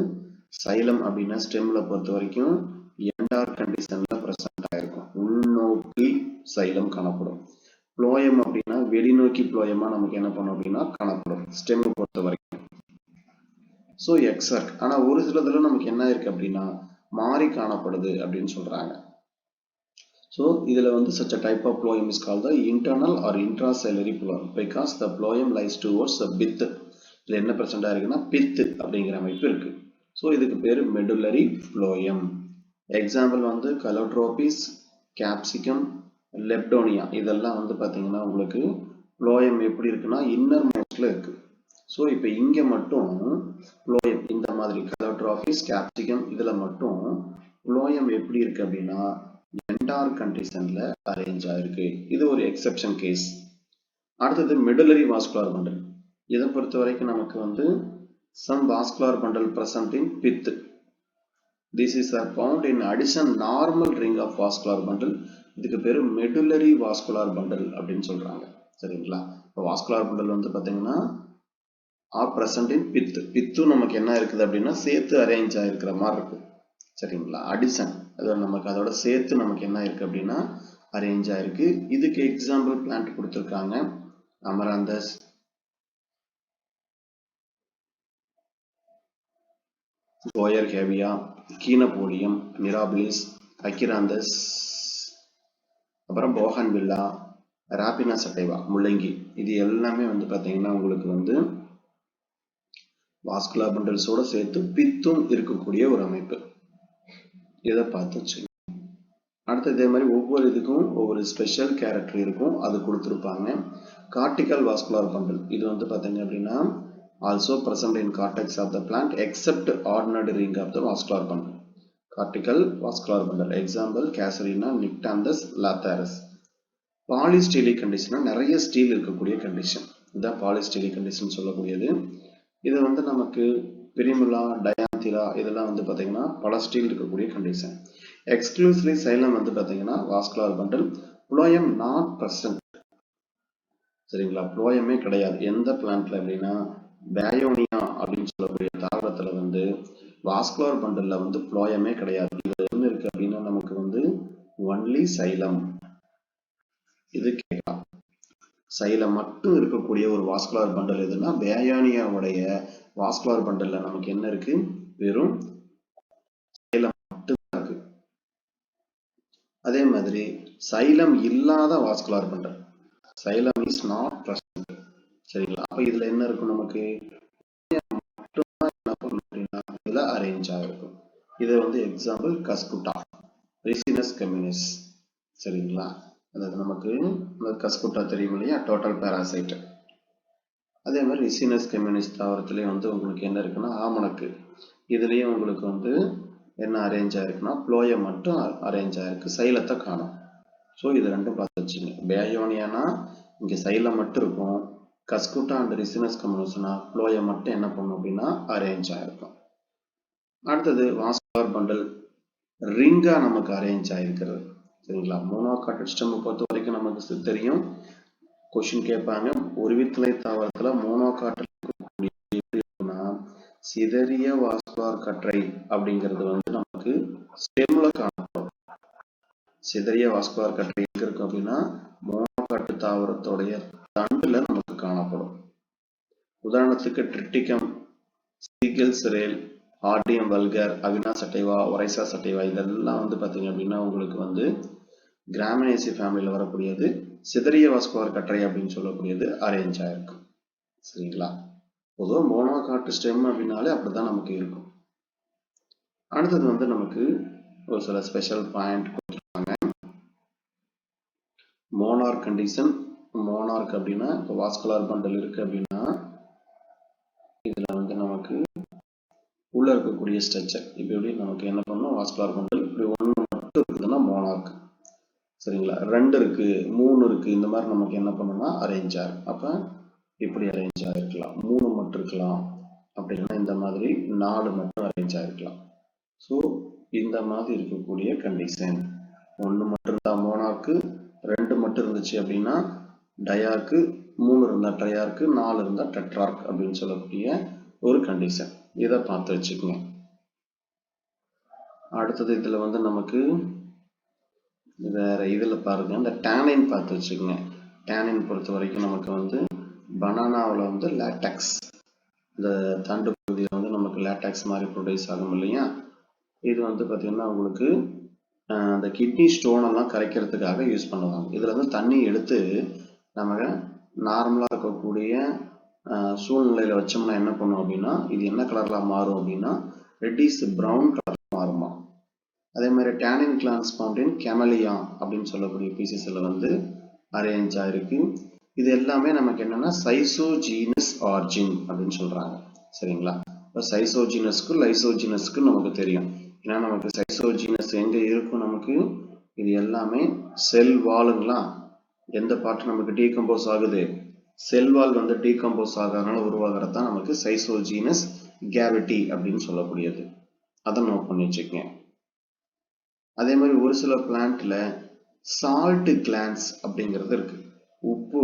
சைலம் அப்படின்னா ஸ்டெம்ல பொறுத்த வரைக்கும் என்டார் கண்டிஷன்ல பிரசன்ட் ஆயிருக்கும், உள்நோக்கி சைலம் காணப்படும். புளோயம் அப்படின்னா வெளிநோக்கி புளோயமா நமக்கு என்ன பண்ணும் அப்படின்னா காணப்படும் ஸ்டெம்மை பொறுத்த வரைக்கும். So exact. ஆனா ஒரு சிலதுல நமக்கு என்ன இருக்கு அப்படின்னா மாறி காணப்படுது அப்படின்னு சொல்றாங்க. So, இதுல வந்து such a type of phloem is called the internal or intracellary phloem because the phloem lies towards the pith. இதுல என்ன பிரச்சனை இருக்குன்னா pith அப்படிங்கிற அமைப்பு இருக்கு. ஸோ இதுக்கு பேரு medullary phloem. எக்ஸாம்பிள் வந்து calotropis, capsicum, leptonia இதெல்லாம் வந்து பாத்தீங்கன்னா உங்களுக்கு phloem எப்படி இருக்குன்னா இன்னர் மோஸ்ட்ல இருக்கு. ஸோ இப்போ இங்க மட்டும் phloem இந்த மாதிரி calotropis, capsicum இதுல மட்டும் phloem எப்படி இருக்கு அப்படின்னா என்டார் கண்டிஷன்ல அரேஞ்ச் ஆயிருக்கு. இது ஒரு எக்ஸெப்ஷன் கேஸ். அடுத்தது மெடுலரி வாஸ்குலர் பண்டல். இதை பொறுத்த வரைக்கும் நமக்கு வந்து some vascular bundle present in pith. This is found in addition normal ring of vascular bundle. இதுக்கு பேரு மெடுலரி வாஸ்குலர் பண்டல் அப்படின்னு சொல்றாங்க. சரிங்களா. இப்போ வாஸ்குலர் பண்டல் வந்து பாத்தீங்கன்னா ஆர் present in pith. பித்தும் நமக்கு என்ன இருக்குது அப்படின்னா சேர்த்து அரேஞ்ச் ஆயிருக்கிற மாதிரி இருக்கு. சரிங்களா. அடிஷன் அது நமக்கு அதோட சேர்த்து நமக்கு என்ன இருக்கு அப்படின்னா அரேஞ்ச் ஆயிருக்கு. இதுக்கு எக்ஸாம்பிள் பிளான்ட் கொடுத்துருக்காங்க. அமராந்தஸ், கோயர் ஹேவியா, கீனபோடியம், மிராபிலிஸ், அக்கிராந்தஸ், அப்புறம் போகன்வில்லா, ராபினா சட்டைவா, முள்ளங்கி. இது எல்லாமே வந்து பாத்தீங்கன்னா உங்களுக்கு வந்து வாஸ்குலர் பண்டல்ஸோட சேர்த்து பித்தும் இருக்கக்கூடிய ஒரு அமைப்பு. இதை பார்த்து வச்சுக்கோங்க. அடுத்து இதே மாதிரி ஒவ்வொரு இதுக்கும் ஒவ்வொரு ஸ்பெஷல் கேரக்டர் இருக்கும், அது கொடுத்துருப்பாங்க. கார்டிகல் வாஸ்குலர் பண்டல் இது வந்து பாத்தீங்க அப்படின்னா also present in cortex of the plant except ordinary ring of the vascular bundle. Cortical vascular bundle example Casuarina, Nyctanthes, Lathyrus. Polystelic condition நிறைய ஸ்டீல் இருக்கக்கூடிய கண்டிஷன், இதுதான் பாலிஸ்டீலிக் கண்டிஷன் சொல்லக்கூடியது. இது வந்து நமக்கு பிரிமுலா, டயாந்திரா இதெல்லாம் வந்து பாத்தீங்கன்னா பல ஸ்டீல் இருக்கக்கூடிய கண்டிஷன். எக்ஸ்க்ளூசிவ்லி சைலம் வந்து பாத்தீங்கன்னா vascular bundle. Phloem not present. சரிங்களா. புளோயமே கிடையாது எந்த பிளான்ட்ல அப்படின்னா பயோனியா அப்படின்னு சொல்லக்கூடிய தாவரத்துல வந்து வாஸ்குலர் பண்டல்ல வந்து புளோயமே கிடையாது. இது என்ன இருக்கு அப்படின்னா நமக்கு வந்து ஒன்லி சைலம். இது கேட்கலாம். சைலம் மட்டும் இருக்கக்கூடிய ஒரு வாஸ்குலர் பண்டல் எதுன்னா பயோனியாவுடைய வாஸ்குலர் பண்டல்ல நமக்கு என்ன இருக்கு, வெறும் சைலம் மட்டும் இருக்கு. அதே மாதிரி சைலம் இல்லாத vascular bundle, xylem is not present. சரிங்களா. அப்ப இதுல என்ன இருக்கும் நமக்கு மட்டும்தான் என்ன பண்ணும் அப்படின்னா இதுல அரேஞ்ச் ஆகிருக்கும். இது வந்து எக்ஸாம்பிள் கஸ்குட்டா, ரிசினஸ் கம்யூனிஸ். சரிங்களா. அதாவது நமக்கு கஸ்குட்டா தெரியும் இல்லையா, டோட்டல் பேராசைட். அதே மாதிரி ரிசினஸ் கம்யூனிஸ் தாவரத்திலேயே வந்து உங்களுக்கு என்ன இருக்குன்னா ஆமணக்கு, இதுலயும் உங்களுக்கு வந்து என்ன அரேஞ்ச் ஆயிருக்குன்னா புளோயம் மட்டும் அரேஞ்ச் ஆயிருக்கு, சைலத்தை காணும். ஸோ இது ரெண்டும் பார்த்து வச்சுங்க. பயோனியானா இங்க சைலம் மட்டும் இருக்கும், கஸ்குட்டா அண்ட் ரிசினஸ் கம்யூனிஸ்னா புளோயம் மட்டும் என்ன பண்ணும் அப்படின்னா அரேஞ்ச் ஆயிருக்கும். அடுத்தது வாஸ்குலர் பண்டல் ரிங்கா நமக்கு அரேஞ்ச் ஆயிருக்கிறது. சரிங்களா. மோனோகாட் ஸ்டெம் பொறுத்த வரைக்கும் நமக்கு தெரியும், கொஸ்டின் கேட்பாங்க. ஒரு வித்தலை தாவரத்துல மோனோகாட் சிதறிய வாஸ்குலர் கற்றை அப்படிங்கிறது வந்து நமக்கு ஸ்டெம்ல காணப்படும். சிதறிய வாஸ்குலர் கற்றை எங்க இருக்கும் அப்படின்னா மோனோகாட் தாவரத்துடைய தண்டுல நமக்கு காணப்படும். உதாரணத்துக்கு Triticum, Secale cereale, Hordeum vulgare, Avena sativa, Oryza sativa இதெல்லாம் வந்து பாத்தீங்க அப்படின்னா உங்களுக்கு வந்து கிராமினேசி ஃபேமிலியில வரக்கூடியது. சிதறிய வாஸ்குலர் கற்றை அப்படின்னு சொல்லக்கூடியது அரேஞ்ச் ஆயிருக்கும். சரிங்களா. பொதுவாக மோனோகாட் ஸ்டெம் அப்படின்னாலே அப்படிதான் நமக்கு இருக்கும். அடுத்தது வந்து நமக்கு ஒரு சில ஸ்பெஷல் பாயிண்ட் கொடுத்துருக்காங்க. Monarch condition. மோனார்க் அப்படின்னா இப்போ வாஸ்குலர் பண்டல் இருக்கு அப்படின்னா இதுல வந்து நமக்கு உள்ள இருக்கக்கூடிய ஸ்ட்ரக்சர் இப்போ எப்படி நமக்கு என்ன பண்ணணும், வாஸ்குலர் பண்டல் இப்படி ஒன்று மட்டும் இருக்குதுன்னா மோனார்க். சரிங்களா. 2 இருக்கு, 3 இருக்கு, இந்த மாதிரி நமக்கு என்ன பண்ணணும்னா அரேஞ்ச் ஆகும். அப்ப இப்படி அரேஞ்ச் ஆகிருக்கலாம், 3 மட்டும் இருக்கலாம், அப்படின்னா இந்த மாதிரி 4 மட்டும் அரேஞ்ச் ஆகிருக்கலாம். ஸோ இந்த மாதிரி இருக்கக்கூடிய கண்டிஷன் 1 மட்டும் இருந்தா மோனார்க்கு, 2 மட்டும் இருந்துச்சு அப்படின்னா டயார்க்கு 3 இருந்தா ட்ரையார்க்கு, 4 இருந்தா டெட்ரார்க் அப்படின்னு சொல்லக்கூடிய ஒரு கண்டிஷன். இதை பார்த்து வச்சுக்கோங்க. அடுத்தது இதுல வந்து நமக்கு வேற இதுல பாருங்க, இந்த டேனின் பார்த்து வச்சுக்கோங்க. டேனின் பொறுத்த வரைக்கும் நமக்கு வந்து பனானாவில் வந்து லேட்டக்ஸ், இந்த தண்டு பகுதியில் வந்து நமக்கு லேட்டக்ஸ் மாதிரி ப்ரொடியூஸ் ஆகும் இல்லையா. இது வந்து பார்த்தீங்கன்னா உங்களுக்கு அந்த கிட்னி ஸ்டோன் எல்லாம் கரைக்கிறதுக்காக யூஸ் பண்ணுவாங்க. இதுல வந்து தண்ணி எடுத்து நம்ம நார்மலா இருக்கக்கூடிய சூழ்நிலையில வச்சோம்னா என்ன பண்ணும் அப்படின்னா, இது என்ன கலர்ல மாறும் அப்படின்னா ரெட்டிஷ் ப்ரௌன் கலர்ல மாறுமா. அதே மாதிரி tannin glands found in camellia அப்படின்னு சொல்லக்கூடிய பீசஸ்ல வந்து அரேஞ்ச் ஆயிருக்கு. இது எல்லாமே நமக்கு என்னன்னா சைசோஜீனஸ் ஆர்ஜின் அப்படின்னு சொல்றாங்க. சரிங்களா? இப்போ சைசோஜீனஸ்க்கு லைசோஜீனஸ்க்கு நமக்கு தெரியும். ஏன்னா நமக்கு சைசோஜீனஸ் எங்க இருக்கும், நமக்கு இது எல்லாமே செல் வாலுங்களா. எந்த பார்ட் நமக்கு டீகம்போஸ் ஆகுது, செல் வால் வந்து டீகம்போஸ் ஆகிறதுனால உருவாகிறது தான் நமக்கு சைசோஜீனஸ் கேவிட்டி அப்படின்னு சொல்லக்கூடியது. அதை நோட் பண்ணி வச்சுக்கோங்க. அதே மாதிரி ஒரு சில பிளான்ட்ல சால்ட் கிளான்ஸ் அப்படிங்கிறது இருக்கு. உப்பு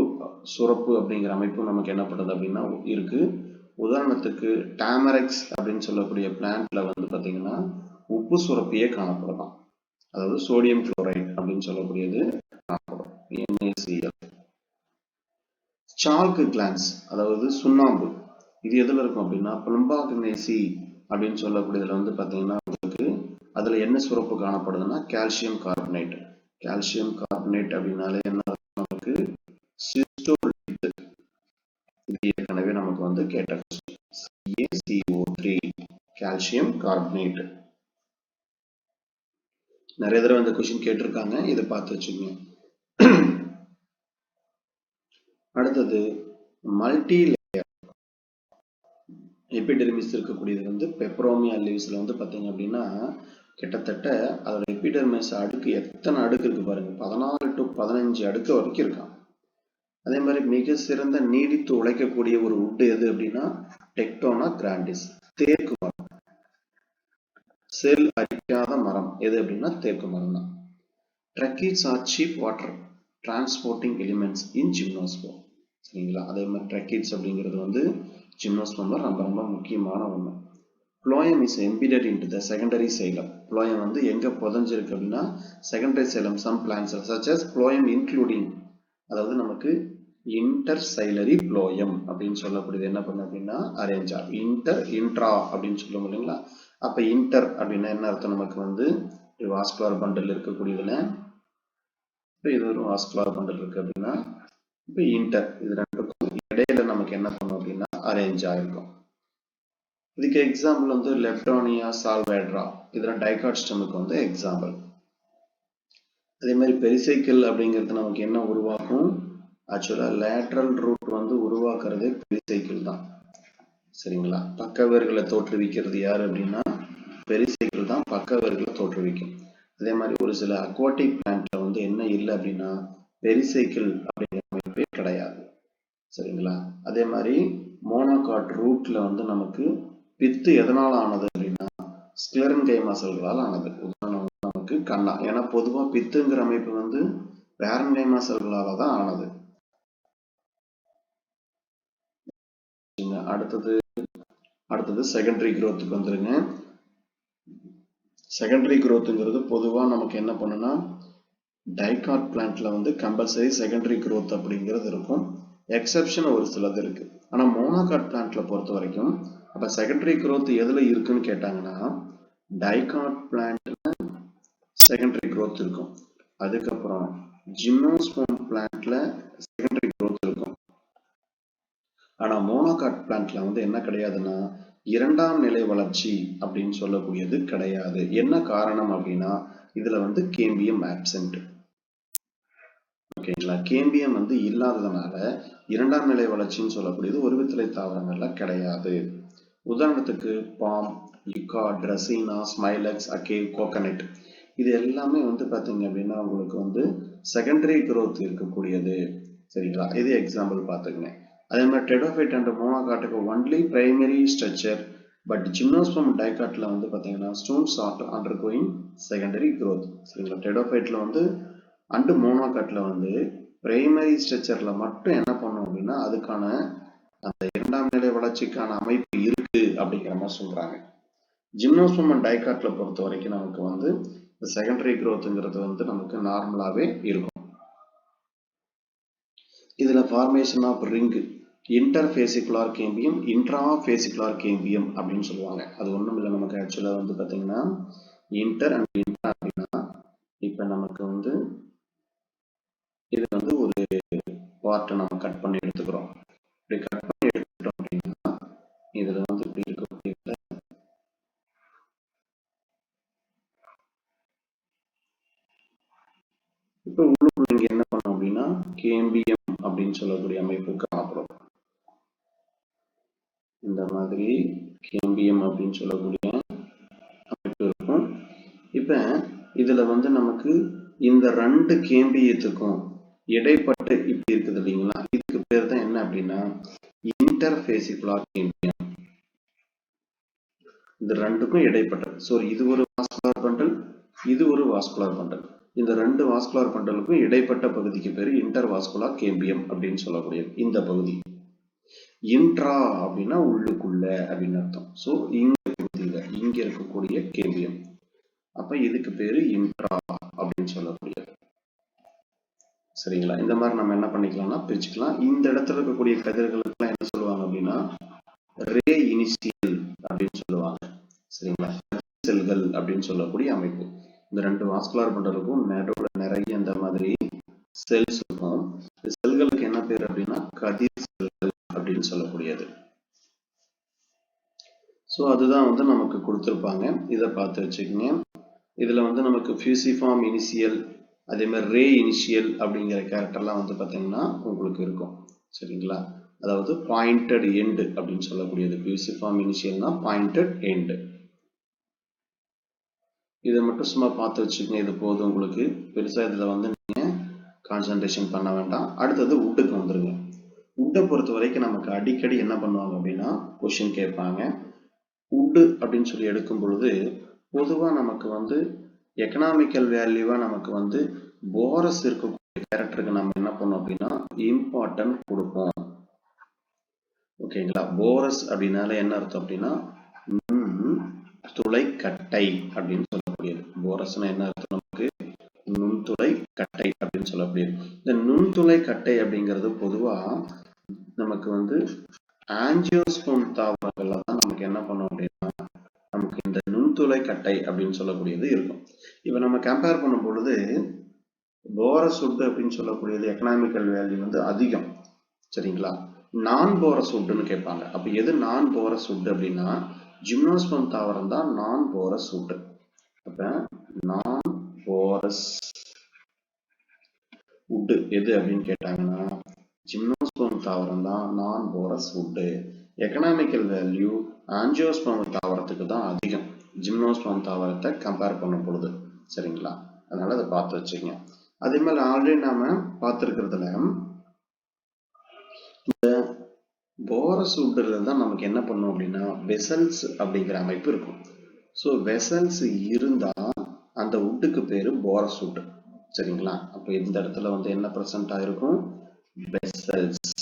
சுரப்பு அப்படிங்கிற அமைப்பு நமக்கு என்ன பண்ணுது அப்படின்னா இருக்கு. உதாரணத்துக்கு டாமரெக்ஸ் அப்படின்னு சொல்லக்கூடிய பிளான்ட்ல வந்து பாத்தீங்கன்னா உப்பு சுரப்பியே காணப்படலாம். அதாவது சோடியம் குளோரைட் அப்படின்னு சொல்லக்கூடியது காணப்படும். NaCl. சால்க் கிளான்ஸ் அதாவது சுண்ணாம்பு, இது எதுல இருக்கும் அப்படின்னா பிளம்பாக்னேசி அப்படின்னு சொல்லக்கூடியதுல வந்து பாத்தீங்கன்னா உங்களுக்கு அதுல என்ன சுரப்பு காணப்படுதுன்னா கால்சியம் கார்பனேட். கால்சியம் கார்பனேட் அப்படின்னாலே என்ன நமக்கு சிஸ்டோலித். இது ஏற்கனவே நமக்கு வந்து கேட்ட CaCO3 கால்சியம் கார்பனேட். நிறைய தடவை இந்த கொஸ்டின் கேட்டிருக்காங்க, இதை பார்த்து வச்சுக்கோங்க. அடுத்தது மல்டி லேயர் எபிடெர்மிஸ் இருக்கக்கூடியது வந்து பெப்பரோமியா லீவ்ஸ்ல வந்து பாத்தீங்க அப்படின்னா கிட்டத்தட்ட அதோட எபிடெர்மிஸ் அடுக்கு எத்தனை அடுக்கு இருக்கு பாருங்க, 14 to 15 அடுக்கு வரைக்கும் இருக்கான். அதே மாதிரி மிக சிறந்த நீடித்து உழைக்கக்கூடிய ஒரு உட் எது அப்படின்னா டெக்டோனா கிராண்டிஸ், தேக்கு மரம். செல் அரிக்காத மரம் எது அப்படின்னா தேக்கு மரம் தான். Tracheids are chief water transporting elements in gymnosperm. சரிங்களா? அதே மாதிரி ட்ரக்கீட்ஸ் அப்படிங்கிறது வந்து ஜிம்னோஸ்போம்ல ரொம்ப ரொம்ப முக்கியமான ஒண்ணு. Phloem is embedded into the secondary xylem. Phloem வந்து எங்க புதைஞ்சிருக்கு அப்படின்னா secondary xylem. Some plants such as phloem including, அதாவது நமக்கு இன்டர்சைலரி phloem அப்படின்னு சொல்லக்கூடியது என்ன பண்ணும் அப்படின்னா அரேஞ்ச் ஆகும். இன்ட்ரா அப்படின்னு சொல்லுவோம் இல்லைங்களா. அப்ப இன்டர் அப்படின்னா என்ன அர்த்தம், நமக்கு வந்து வாஸ்குலர் பண்டல் இருக்கக்கூடியதுல இப்போ இது ஒரு வாஸ்குலர் பண்டல் இருக்கு அப்படின்னா இப்போ இன்டர், இது ரெண்டுக்கும் இடையில நமக்கு என்ன பண்ணும் அப்படின்னா அரேஞ்ச் ஆயிருக்கும். இதுக்கு எக்ஸாம்பிள் வந்து லெப்டோனியா சால்வேட்ரா, இதுல டைகாட் ஸ்டெமுக்கு வந்து எக்ஸாம்பிள். அதே மாதிரி பெரிசைக்கிள் அப்படிங்கிறது நமக்கு என்ன உருவாக்கும், ஆக்சுவலா லேட்ரல் ரூட் வந்து உருவாக்குறதே பெரிசைக்கிள் தான். சரிங்களா? பக்க வேர்களை தோற்றுவிக்கிறது யாரு அப்படின்னா பெரிசைக்கிள் தான் பக்க வேர்களை தோற்றுவிக்கும். அதே மாதிரி ஒரு சில அக்வாட்டிக் பிளான்ட்ல வந்து என்ன இல்லை அப்படின்னா பெரிசைக்கிள் அப்படிங்கிற அமைப்பே கிடையாது. சரிங்களா? அதே மாதிரி மோனோகாட் ரூட்ல வந்து நமக்கு பித்து எதனால ஆனது அப்படின்னா ஸ்க்ளெரன்கைமா செல்களால் ஆனது. உதாரணம் நமக்கு கண்ணா, ஏன்னா பொதுவா பித்துங்கிற அமைப்பு வந்து பேரன்கைமா செல்களால தான் ஆனது. அடுத்தது செகண்டரி growthக்கு வந்துருங்க. செகண்டரி growthங்கிறது பொதுவா நமக்கு என்ன பண்ணுனா டைகாட் பிளான்ட்ல வந்து கம்பல்சரி செகண்டரி growth அப்படிங்கிறது இருக்கும். எக்ஸெப்ஷன் ஒரு சிலது இருக்கு. ஆனா மோனோகாட் பிளான்ட்ல பொறுத்த வரைக்கும் அப்ப செகண்டரி growth எதுல இருக்குன்னு கேட்டாங்கன்னா டைகாட் பிளான்ட்ல செகண்டரி growth இருக்கும். அதுக்கப்புறம் ஜிம்னோஸ்போம் பிளான்ட்ல செகண்டரி growth இருக்கும். ஆனா மோனோகாட் பிளான்ட்ல வந்து என்ன கிடையாதுன்னா இரண்டாம் நிலை வளர்ச்சி அப்படின்னு சொல்லக்கூடியது கிடையாது. என்ன காரணம் அப்படின்னா இதுல வந்து கேம்பியம் ஆப்சென்ட். ஓகேங்களா? கேம்பியம் வந்து இல்லாததுனால இரண்டாம் நிலை வளர்ச்சின்னு சொல்லக்கூடியது ஒருவித்தலை தாவரங்கள்ல கிடையாது. உதாரணத்துக்கு பாம், யுக்கா, ட்ரெசினா, ஸ்மைலக்ஸ், அகேவ், கோகனட், இது எல்லாமே வந்து பாத்தீங்க அப்படின்னா உங்களுக்கு வந்து செகண்டரி growth இருக்கக்கூடியது. சரிங்களா? இது எக்ஸாம்பிள் பாத்துக்கங்க. அதே மாதிரி டெடோஃபைட் அண்ட் மோனோகாட்டுக்கு only primary structure, but gymnosperm டைகாட்ல வந்து பாத்தீங்கன்னா ஸ்டோன்ஸ் அண்டர்கோயிங் செகண்டரி growth. சரிங்களா? டெடோஃபைட்ல வந்து அண்ட் மோனோகாட்ல வந்து பிரைமரி ஸ்ட்ரக்சர்ல மட்டும் என்ன பண்ணும் அப்படின்னா அதுக்கான அந்த இரண்டாம் நிலை வளர்ச்சிக்கான அமைப்பு இருக்கு அப்படிங்கிற மாதிரி சொல்றாங்க. ஜிம்னோஸ்பர்ம் அண்ட் டைகாட்ல பொறுத்த வரைக்கும் நமக்கு வந்து செகண்டரி growthங்கிறது வந்து நமக்கு நார்மலாவே இருக்கும். இதுல formation of ring, interfascicular cambium, intrafascicular cambium அப்படின்னு சொல்லுவாங்க. அது ஒண்ணும் இல்லை, நமக்கு ஆக்சுவலா வந்து பாத்தீங்கன்னா இன்டர் அண்ட் இன்ட்ரா அப்படின்னா இப்ப நமக்கு வந்து இது வந்து ஒரு பார்ட்டை நம்ம கட் பண்ணி எடுத்துக்கிறோம். இப்படி கட் பண்ணி எடுத்துக்கிறோம் அப்படின்னா இதுல வந்து இப்படி இருக்கக்கூடிய இப்ப உள்ளுக்குள்ள இங்க என்ன பண்ணோம் அப்படின்னா கேம்பியம் அப்படின்னு சொல்லக்கூடிய அமைப்பு காணப்படும். இந்த மாதிரி கேம்பியம் அப்படின்னு சொல்லக்கூடிய அமைப்பு இருக்கும். இப்ப இதுல வந்து நமக்கு இந்த ரெண்டு கேம்பியத்துக்கும் இடைப்பட்டு இப்படி இருக்குது இல்லைங்களா, இதுக்கு பேர் தான் என்ன அப்படின்னா இன்டர்ஃபேசிகுலார் கேம்பியம். இந்த ரெண்டுக்கும் இடைப்பட்டது. ஸோ இது ஒரு வாஸ்குலர் பண்டல், இது ஒரு வாஸ்குலர் பண்டல். இந்த ரெண்டு வாஸ்குலர் பண்டலுக்கும் இடைப்பட்ட பகுதிக்கு பேர் இன்டர்வாஸ்குலர் கேம்பியம் அப்படின்னு சொல்லக்கூடியது இந்த பகுதி. இன்ட்ரா அப்படின்னா உள்ளுக்குள்ள அப்படின்னு அர்த்தம். ஸோ இங்க பகுதியில் இங்க இருக்கக்கூடிய கேம்பியம், அப்ப இதுக்கு பேரு இன்ட்ரா அப்படின்னு சொல்லக்கூடியது. சரிங்களா? இந்த மாதிரி நம்ம என்ன பண்ணிக்கலாம்னா பிரிச்சுக்கலாம். இந்த இடத்துல இருக்கக்கூடிய கதிர்களுக்கு என்ன சொல்லுவாங்க அப்படின்னா ரே இனிஷியல் அப்படின்னு சொல்லுவாங்க. சரிங்களா? செல்கள் அப்படின்னு சொல்லக்கூடிய அமைப்பு. இந்த ரெண்டு வாஸ்குலர் பண்டலுக்கும் நடுவில் நிறைய இந்த மாதிரி செல்ஸ் இருக்கும். செல்களுக்கு என்ன பேர் அப்படின்னா கதிர் செல்கள் அப்படின்னு சொல்லக்கூடியது. ஸோ அதுதான் வந்து நமக்கு கொடுத்துருப்பாங்க. இதை பார்த்து வச்சுக்கோங்க. இதுல வந்து நமக்கு ஃபியூசிஃபார்ம் இனிஷியல், அதே மாதிரி ரே இனிஷியல் அப்படிங்கிற கேரக்டர்லாம் வந்து பார்த்தீங்கன்னா உங்களுக்கு இருக்கும். சரிங்களா? அதாவது பாயிண்டட் எண்டு அப்படின்னு சொல்லக்கூடியது. Fusiform இனிஷியல்னா pointed end. இதை மட்டும் சும்மா பார்த்து வச்சுக்கோங்க, இது போதும் உங்களுக்கு. பெருசா இதுல வந்து நீங்க கான்சன்ட்ரேஷன் பண்ண வேண்டாம். அடுத்தது உட்டுக்கு வந்துருங்க. உட்டை பொறுத்த வரைக்கும் நமக்கு அடிக்கடி என்ன பண்ணுவாங்க அப்படின்னா கொஸ்டின் கேட்பாங்க. உட்டு அப்படின்னு சொல்லி எடுக்கும் பொழுது பொதுவா நமக்கு வந்து எக்கனாமிக்கல் வேல்யூவா நமக்கு வந்து போரஸ் இருக்கக்கூடிய கேரக்டருக்கு நம்ம என்ன பண்ணோம் அப்படின்னா இம்பார்ட்டன்ட் கொடுப்போம். ஓகேங்களா? போரஸ் அப்படின்னால என்ன அர்த்தம் அப்படின்னா நுண்துளை கட்டை அப்படின்னு சொல்லக்கூடியது. போரஸ்னா என்ன அர்த்தம் நமக்கு நுண்துளை கட்டை அப்படின்னு சொல்லக்கூடியது. இந்த நுண்துளை கட்டை அப்படிங்கிறது பொதுவா நமக்கு வந்து ஆஞ்சியோஸ்போர்ம் தாவரங்கள்ல தான் நமக்கு என்ன பண்ணும் அப்படின்னா நமக்கு இந்த நுண்துளை கட்டை அப்படின்னு சொல்லக்கூடியது இருக்கும். இப்ப நம்ம கம்பேர் பண்ணும் பொழுது போரஸ் உட் அப்படின்னு சொல்லக்கூடியது எக்கனாமிக்கல் வேல்யூ வந்து அதிகம். சரிங்களா? நான் போரஸ் உட்னு கேட்பாங்க. அப்ப எது நான் போரஸ் உட் அப்படின்னா ஜிம்னோஸ்பர்ம் தாவரம் தான் நான் போரஸ் உட். அப்ப நான் போரஸ் உட் எது அப்படின்னு கேட்டாங்கன்னா ஜிம்னோஸ்பர்ம் தாவரம் தான் நான் போரஸ் உட். எக்கனாமிக்கல் வேல்யூ ஆஞ்சியோஸ்பர்ம் தாவரத்துக்கு தான் அதிகம் ஜிம்னோஸ்பர்ம் தாவரத்தை கம்பேர் பண்ணும் பொழுது. சரிங்களா? அதனால அதை பார்த்து வச்சுக்கோங்க. அதே மாதிரி ஆல்ரெடி நாம பார்த்துருக்கிறதுல இந்த போரஸ் உட்ல தான் நமக்கு என்ன பண்ணும் அப்படின்னா வெசல்ஸ் அப்படிங்கிற அமைப்பு இருக்கும். ஸோ வெசல்ஸ் இருந்தா அந்த உட்டுக்கு பேரு போரஸ் உட். சரிங்களா? அப்ப இந்த இடத்துல வந்து என்ன பிரசன்ட் ஆயிருக்கும் வெசல்ஸ்.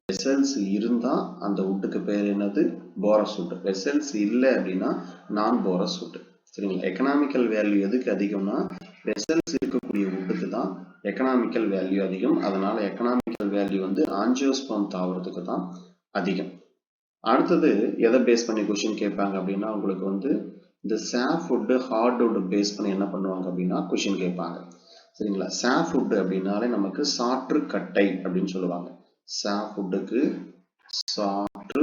வெசல்ஸ் இருந்தா அந்த உட்டுக்கு பேர் என்னது போரஸ் உட். வெசல்ஸ் இல்லை அப்படின்னா நான் போரஸ் உட். சரிங்களா? எக்கனாமிக்கல் வேல்யூ எதுக்கு அதிகம்னா வெசல்ஸ் இருக்கக்கூடிய உட்டுக்கு தான் எக்கனாமிக்கல் வேல்யூ அதிகம். அதனால எக்கனாமிக்கல் வேல்யூ வந்து ஆஞ்சியோஸ்பர்ம் தாவரத்துக்கு தான் அதிகம். அடுத்தது எதை பேஸ் பண்ணி கொஸ்டின் கேட்பாங்க அப்படின்னா உங்களுக்கு வந்து இந்த சாஃப்வுட் ஹார்ட்வுட் பேஸ் பண்ணி என்ன பண்ணுவாங்க அப்படின்னா கொஸ்டின் கேட்பாங்க. சரிங்களா? சாஃப்வுட் அப்படின்னாலே நமக்கு சாற்று கட்டை அப்படின்னு சொல்லுவாங்க. சாஃப்வுட்டுக்கு சாற்று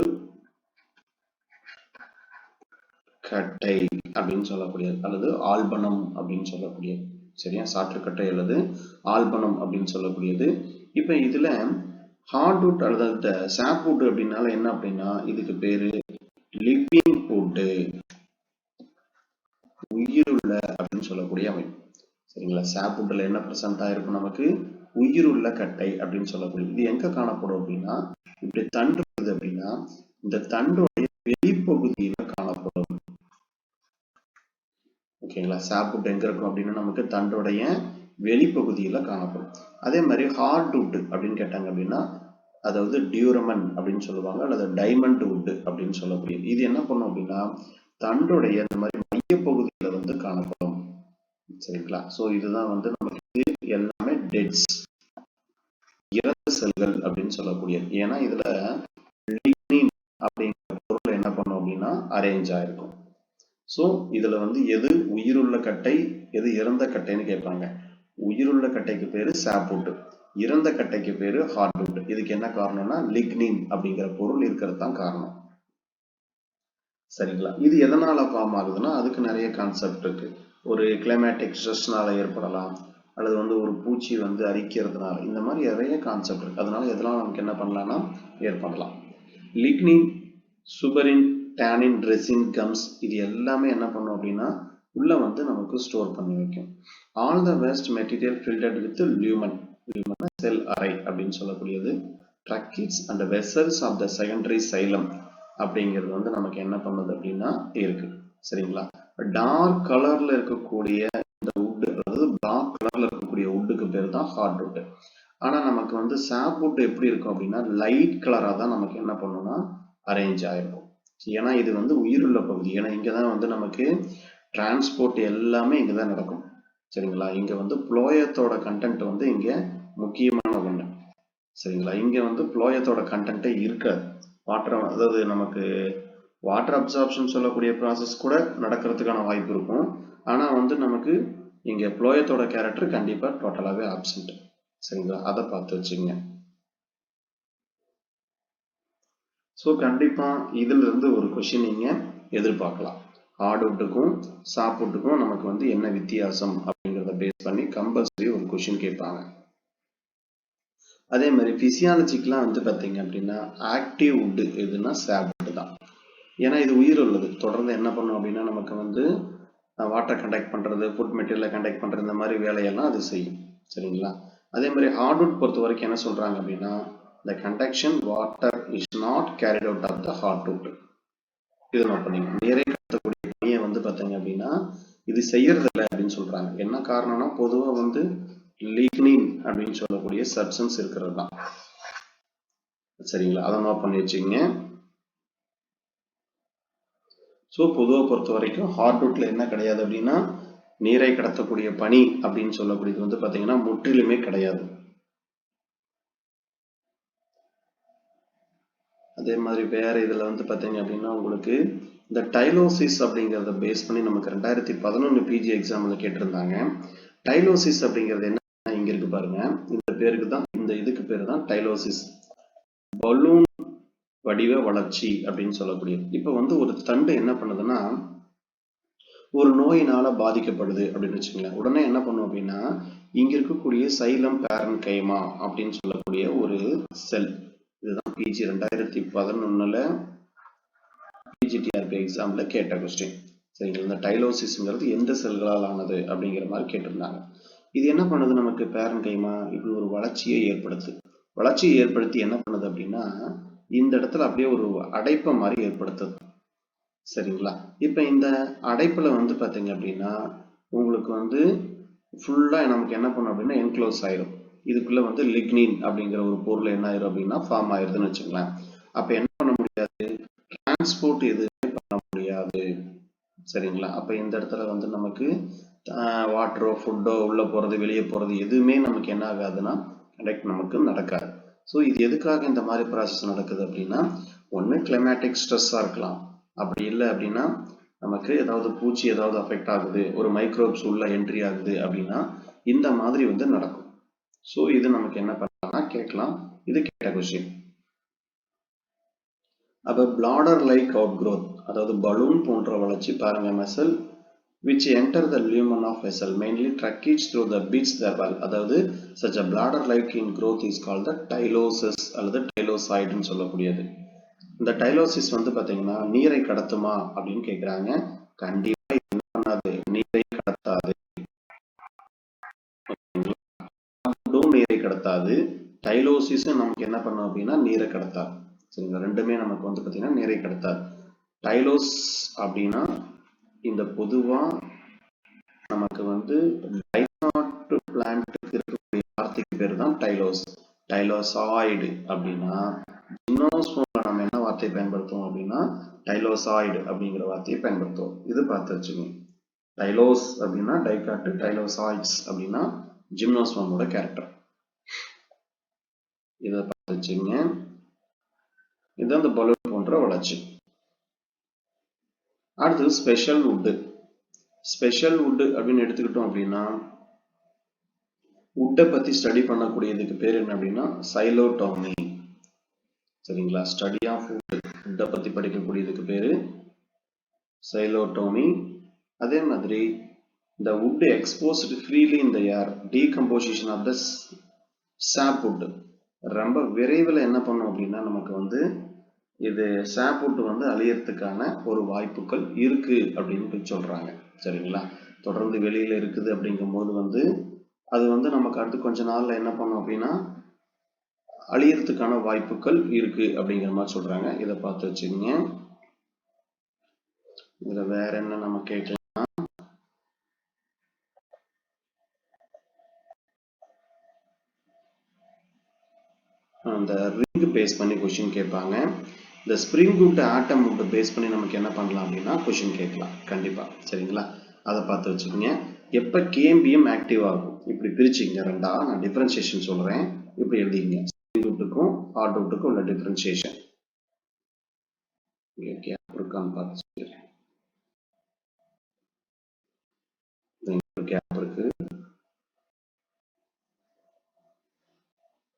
கட்டை அப்படின்னு சொல்லக்கூடியது அல்லது ஆல்பனம் அப்படின்னு சொல்லக்கூடியது. சரியா? சாற்றுக்கட்டை அல்லது ஆல்பனம் அப்படின்னு சொல்லக்கூடியது. இப்ப இதுல ஹார்ட்வுட் அல்லது சாப்வுட் அப்படின்னால என்ன அப்படின்னா இதுக்கு பேரு லிவிங் வுட், உயிருள்ள அப்படின்னு சொல்லக்கூடிய அமைப்பு. சரிங்களா? சாப்வுட்ல என்ன பிரசன்ட் ஆயிருக்கும் நமக்கு உயிருள்ள கட்டை அப்படின்னு சொல்லக்கூடியது. இது எங்க காணப்படும் அப்படின்னா இப்படி தண்டு அப்படின்னா இந்த தண்டுடைய வெளிப்பகுதியில காணப்படும். ஓகேங்களா? சாப்வுட் எங்க இருக்கும் அப்படின்னா நமக்கு தண்டுடைய வெளிப்பகுதியில காணப்படும். அதே மாதிரி ஹார்ட்வுட் அப்படின்னு கேட்டாங்க அப்படின்னா அதாவது டியூரமன் அப்படின்னு சொல்லுவாங்க, அல்லது டைமண்ட் வுட் அப்படின்னு சொல்லக்கூடியது. இது என்ன பண்ணும் அப்படின்னா தண்டுடைய இந்த மாதிரி மையப்பகுதியில வந்து காணப்படும். சரிங்களா? சோ இதுதான் வந்து நமக்கு எல்லாமே டெட்ஸ், இறந்த செல்கள் அப்படின்னு சொல்லக்கூடியது. ஏன்னா இதுல லிக்னின் அப்படிங்கிற பொருள் என்ன பண்ணும் அப்படின்னா அரேஞ்ச் ஆயிருக்கும். சோ இதுல வந்து எது உயிருள்ள கட்டை எது இறந்த கட்டைன்னு கேட்பாங்க. உயிருள்ள கட்டைக்கு பேரு சாப்வுட், இறந்த கட்டைக்கு பேரு ஹார்ட்வுட். இதுக்கு என்ன காரணம்னா லிக்னின் அப்படிங்கிற பொருள் இருக்கிறது தான் காரணம். சரிங்களா? இது எதனால ஃபார்ம் ஆகுதுன்னா அதுக்கு நிறைய கான்செப்ட் இருக்கு. ஒரு கிளைமேட்டிக் ஸ்ட்ரெஸ்னால ஏற்படலாம், அல்லது வந்து ஒரு பூச்சி வந்து அரிக்கிறதுனால, இந்த மாதிரி நிறைய கான்செப்ட் இருக்கு. அதனால எதெல்லாம் நமக்கு என்ன பண்ணலாம்னா ஏற்படலாம். லிக்னின், சுபரின், டானின், ரெசின், கம்ஸ் இது எல்லாமே என்ன பண்ணும் அப்படின்னா உள்ள வந்து நமக்கு ஸ்டோர் பண்ணி வைக்கும். All the waste material filtered with lumen, cell அறை அப்படின்னு சொல்லக்கூடியது. Tracheids and vessels of the secondary xylem அப்படிங்கிறது வந்து நமக்கு என்ன பண்ணுது அப்படின்னா இருக்கு. சரிங்களா? டார்க் கலர்ல இருக்கக்கூடிய இந்த வுட், அதாவது பிளாக் கலர்ல இருக்கக்கூடிய வுட்டுக்கு பேர் தான் ஹார்ட்வுட். ஆனா நமக்கு வந்து சாப்வுட் எப்படி இருக்கும் அப்படின்னா லைட் கலரா தான் நமக்கு என்ன பண்ணும்னா அரேஞ்ச் ஆயிருக்கும். ஏன்னா இது வந்து உயிருள்ள பகுதி. ஏன்னா இங்கதான் வந்து நமக்கு டிரான்ஸ்போர்ட் எல்லாமே இங்கதான் நடக்கும். சரிங்களா? இங்க வந்து புளோயத்தோட கண்டென்ட் வந்து இங்க முக்கியமான ஒண்ணு. சரிங்களா? இங்க வந்து புளோயத்தோட கண்டென்ட்டே இருக்காது. வாட்டர், அதாவது நமக்கு வாட்டர் அப்சார்ப்ஷன் சொல்லக்கூடிய ப்ராசஸ் கூட நடக்கிறதுக்கான வாய்ப்பு இருக்கும். ஆனா வந்து நமக்கு இங்க புளோயத்தோட கேரக்டர் கண்டிப்பா டோட்டலாவே ஆப்சென்ட். சரிங்களா? அதை பார்த்து வச்சுங்க. ஸோ கண்டிப்பா இதுல இருந்து ஒரு கொஸ்டின் நீங்க எதிர்பார்க்கலாம். ஹார்ட்வுட்டுக்கும் சாப்வுட்டுக்கும் நமக்கு வந்து என்ன வித்தியாசம் அப்படிங்கிறத பேஸ் பண்ணி கம்பல்சரி ஒரு கொஸ்டின் கேட்பாங்க. அதே மாதிரி பிசியாலஜிக்கெல்லாம் வந்து பார்த்தீங்க அப்படின்னா ஆக்டிவ் வுட் எதுனா சாப்வுட் தான். ஏன்னா இது உயிர் உள்ளது. தொடர்ந்து என்ன பண்ணும் அப்படின்னா நமக்கு வந்து வாட்டர் கண்டக்ட் பண்றது, ஃபுட் மெட்டீரியலை கண்டக்ட் பண்றது, இந்த மாதிரி வேலையெல்லாம் அது செய்யும். சரிங்களா? அதே மாதிரி ஹார்ட்வுட் பொறுத்த வரைக்கும் என்ன சொல்றாங்க அப்படின்னா the conduction water is not carried out of the hardwood. இது நோட் பண்ணிங்க. நீரை கடத்தக்கூடிய பணியை வந்து பார்த்தீங்க அப்படின்னா இது செய்யறது இல்லை அப்படின்னு சொல்றாங்க. என்ன காரணம்னா பொதுவா வந்து லிக்னின் அப்படின்னு சொல்லக்கூடிய சப்ஸ்டன்ஸ் இருக்கிறது தான். சரிங்களா? அதை நோட் பண்ணி வச்சுங்க. ஸோ பொதுவை பொறுத்த வரைக்கும் ஹார்ட்வுட்ல என்ன கிடையாது அப்படின்னா நீரை கடத்தக்கூடிய பணி அப்படின்னு சொல்லக்கூடியது வந்து பார்த்தீங்கன்னா முற்றிலுமே கிடையாது. அதே மாதிரி வேற இதுல வந்து பார்த்தீங்க அப்படின்னா உங்களுக்கு இந்த டைலோசிஸ் அப்படிங்கிறத பேஸ் பண்ணி நமக்கு 2011 பிஜி எக்ஸாம்ல கேட்டிருந்தாங்க. டைலோசிஸ் அப்படிங்கிறது என்ன இங்க இருக்கு பாருங்க. இந்த பேருக்கு தான், இந்த இதுக்கு பேரு தான் டைலோசிஸ், பலூன் வடிவ வளர்ச்சி அப்படின்னு சொல்லக்கூடியது. இப்ப வந்து ஒரு தண்டு என்ன பண்ணுதுன்னா ஒரு நோயினால பாதிக்கப்படுது அப்படின்னு வச்சுக்கோங்களேன். உடனே என்ன பண்ணும் அப்படின்னா இங்க இருக்கக்கூடிய சைலம் பேரன் கைமா அப்படின்னு சொல்லக்கூடிய ஒரு செல், இதுதான் பிஜி 2011 பிஜிடிஆர்பி எக்ஸாம்ல கேட்ட கொஸ்டின். சரிங்களா? இந்த டைலோசிஸ்ங்கிறது எந்த செல்களால் ஆனது அப்படிங்கிற மாதிரி கேட்டிருந்தாங்க. இது என்ன பண்ணுது நமக்கு பேரன் கைமா இப்படி ஒரு வளர்ச்சியை ஏற்படுத்து. வளர்ச்சியை ஏற்படுத்தி என்ன பண்ணுது அப்படின்னா இந்த இடத்துல அப்படியே ஒரு அடைப்பை மாதிரி ஏற்படுத்துது. சரிங்களா? இப்ப இந்த அடைப்புல வந்து பாத்தீங்க அப்படின்னா உங்களுக்கு வந்து ஃபுல்லா நமக்கு என்ன பண்ணும் அப்படின்னா என்க்ளோஸ் ஆயிடும். இதுக்குள்ள வந்து லிக்னின் அப்படிங்கிற ஒரு பொருள் என்ன ஆயிரும் அப்படின்னா ஃபார்ம் ஆயிருதுன்னு வச்சுக்கலாம். அப்ப என்ன பண்ண முடியாது, டிரான்ஸ்போர்ட் எதுவுமே பண்ண முடியாது. சரிங்களா? அப்ப இந்த இடத்துல வந்து நமக்கு வாட்டரோ ஃபுட்டோ உள்ள போறது வெளியே போறது எதுவுமே நமக்கு என்ன ஆகாதுன்னா கண்டக்ட் நமக்கு நடக்காது. ஸோ இது எதுக்காக இந்த மாதிரி ப்ராசஸ் நடக்குது அப்படின்னா ஒன்று கிளைமேட்டிக் ஸ்ட்ரெஸ்ஸாக இருக்கலாம், அப்படி இல்லை அப்படின்னா நமக்கு ஏதாவது பூச்சி ஏதாவது அஃபெக்ட் ஆகுது, ஒரு மைக்ரோப்ஸ் உள்ள என்ட்ரி ஆகுது அப்படின்னா இந்த மாதிரி வந்து நடக்கும். ஸோ இது நமக்கு என்ன பண்ணலாம்னா கேட்கலாம். இது கேட்ட கொஸ்டின். அப்போ பிளாடர் லைக் அவுட் க்ரோத், அதாவது பலூன் போன்ற வளர்ச்சி பாருங்க. மெசல் which enter the lumen of vessel mainly tracheids through the beats their wall, அதாவது such a bladder like in growth is called the tylosis அல்லது tylocyte ன்னு சொல்லக்கூடியது. இந்த டைலோசிஸ் வந்து பாத்தீங்கன்னா நீரை கடத்துமா அப்படின்னு கேக்குறாங்க. கண்டிப்பா என்ன பண்ணாது, நீரை கடத்தாது. நீரை கடத்தாது. டைலோசிஸ் நமக்கு என்ன பண்ணும் அப்படின்னா நீரை கடத்தாது. சரிங்களா? ரெண்டுமே நமக்கு வந்து பாத்தீங்கன்னா நீரை கடத்தாது. டைலோஸ் அப்படின்னா இந்த பொதுவா நமக்கு வந்து டைனாட் பிளான்ட்டுக்கு இருக்கக்கூடிய வார்த்தைக்கு பேர் தான் டைலோஸ். டைலோசாய்டு அப்படின்னா ஜிம்னோஸ்போர்ம்ல நம்ம என்ன வார்த்தையை பயன்படுத்துவோம் அப்படின்னா டைலோசாய்டு அப்படிங்கிற வார்த்தையை பயன்படுத்துவோம். இது பார்த்து வச்சுக்கோங்க. டைலோஸ் அப்படின்னா டைகாட்டு, டைலோசாய்ட்ஸ் அப்படின்னா ஜிம்னோஸ்போர்மோட கேரக்டர். இதை பார்த்து வச்சுங்க. இதுதான் இந்த பலூன் போன்ற வளர்ச்சி. அடுத்தது ஸ்பெஷல் வுட். ஸ்பெஷல் வுட் அப்படின்னு எடுத்துக்கிட்டோம் அப்படின்னா வுட்டை பத்தி ஸ்டடி பண்ணக்கூடியதுக்கு பேர் என்ன அப்படின்னா சைலோடோமி. சரிங்களா? ஸ்டடி ஆஃப் வுட்டை பத்தி படிக்கக்கூடியதுக்கு பேரு சைலோடோமி. அதே மாதிரி the wood exposed freely in the air, decomposition of the sapwood ரொம்ப விரைவில் என்ன பண்ணும் அப்படின்னா நமக்கு வந்து இது sapwood வந்து அழியறதுக்கான ஒரு வாய்ப்புகள் இருக்கு அப்படின்னு சொல்றாங்க. சரிங்களா? தொடர்ந்து வெளியில இருக்குது அப்படிங்கும் போது வந்து அது வந்து நமக்கு அடுத்து கொஞ்ச நாள்ல என்ன பண்ணும் அப்படின்னா அழியறதுக்கான வாய்ப்புகள் இருக்கு அப்படிங்கிற மாதிரி சொல்றாங்க. இதை பார்த்து வச்சுக்கோங்க. இதுல வேற என்ன நம்ம கேட்கலாம்? அந்த ரிங் பேஸ் பண்ணி கொஸ்டின் கேட்பாங்க. இந்த spring wood autumn wood base பண்ணி நமக்கு என்ன பண்ணலாம் அப்படின்னா கொஸ்டின் கேட்கலாம் கண்டிப்பா. சரிங்களா? அதை பார்த்து வச்சுக்கோங்க. எப்ப கேம்பியம் ஆக்டிவ் ஆகும் இப்படி பிரிச்சுங்க ரெண்டா. நான் டிஃபரன்சியேஷன் சொல்றேன், இப்படி எழுதிங்க. ஸ்ப்ரிங் வுட்டுக்கும் ஹார்ட் வுட்டுக்கும் உள்ள டிஃபரன்சியேஷன் இருக்கான்னு பார்த்து கேப் இருக்கு.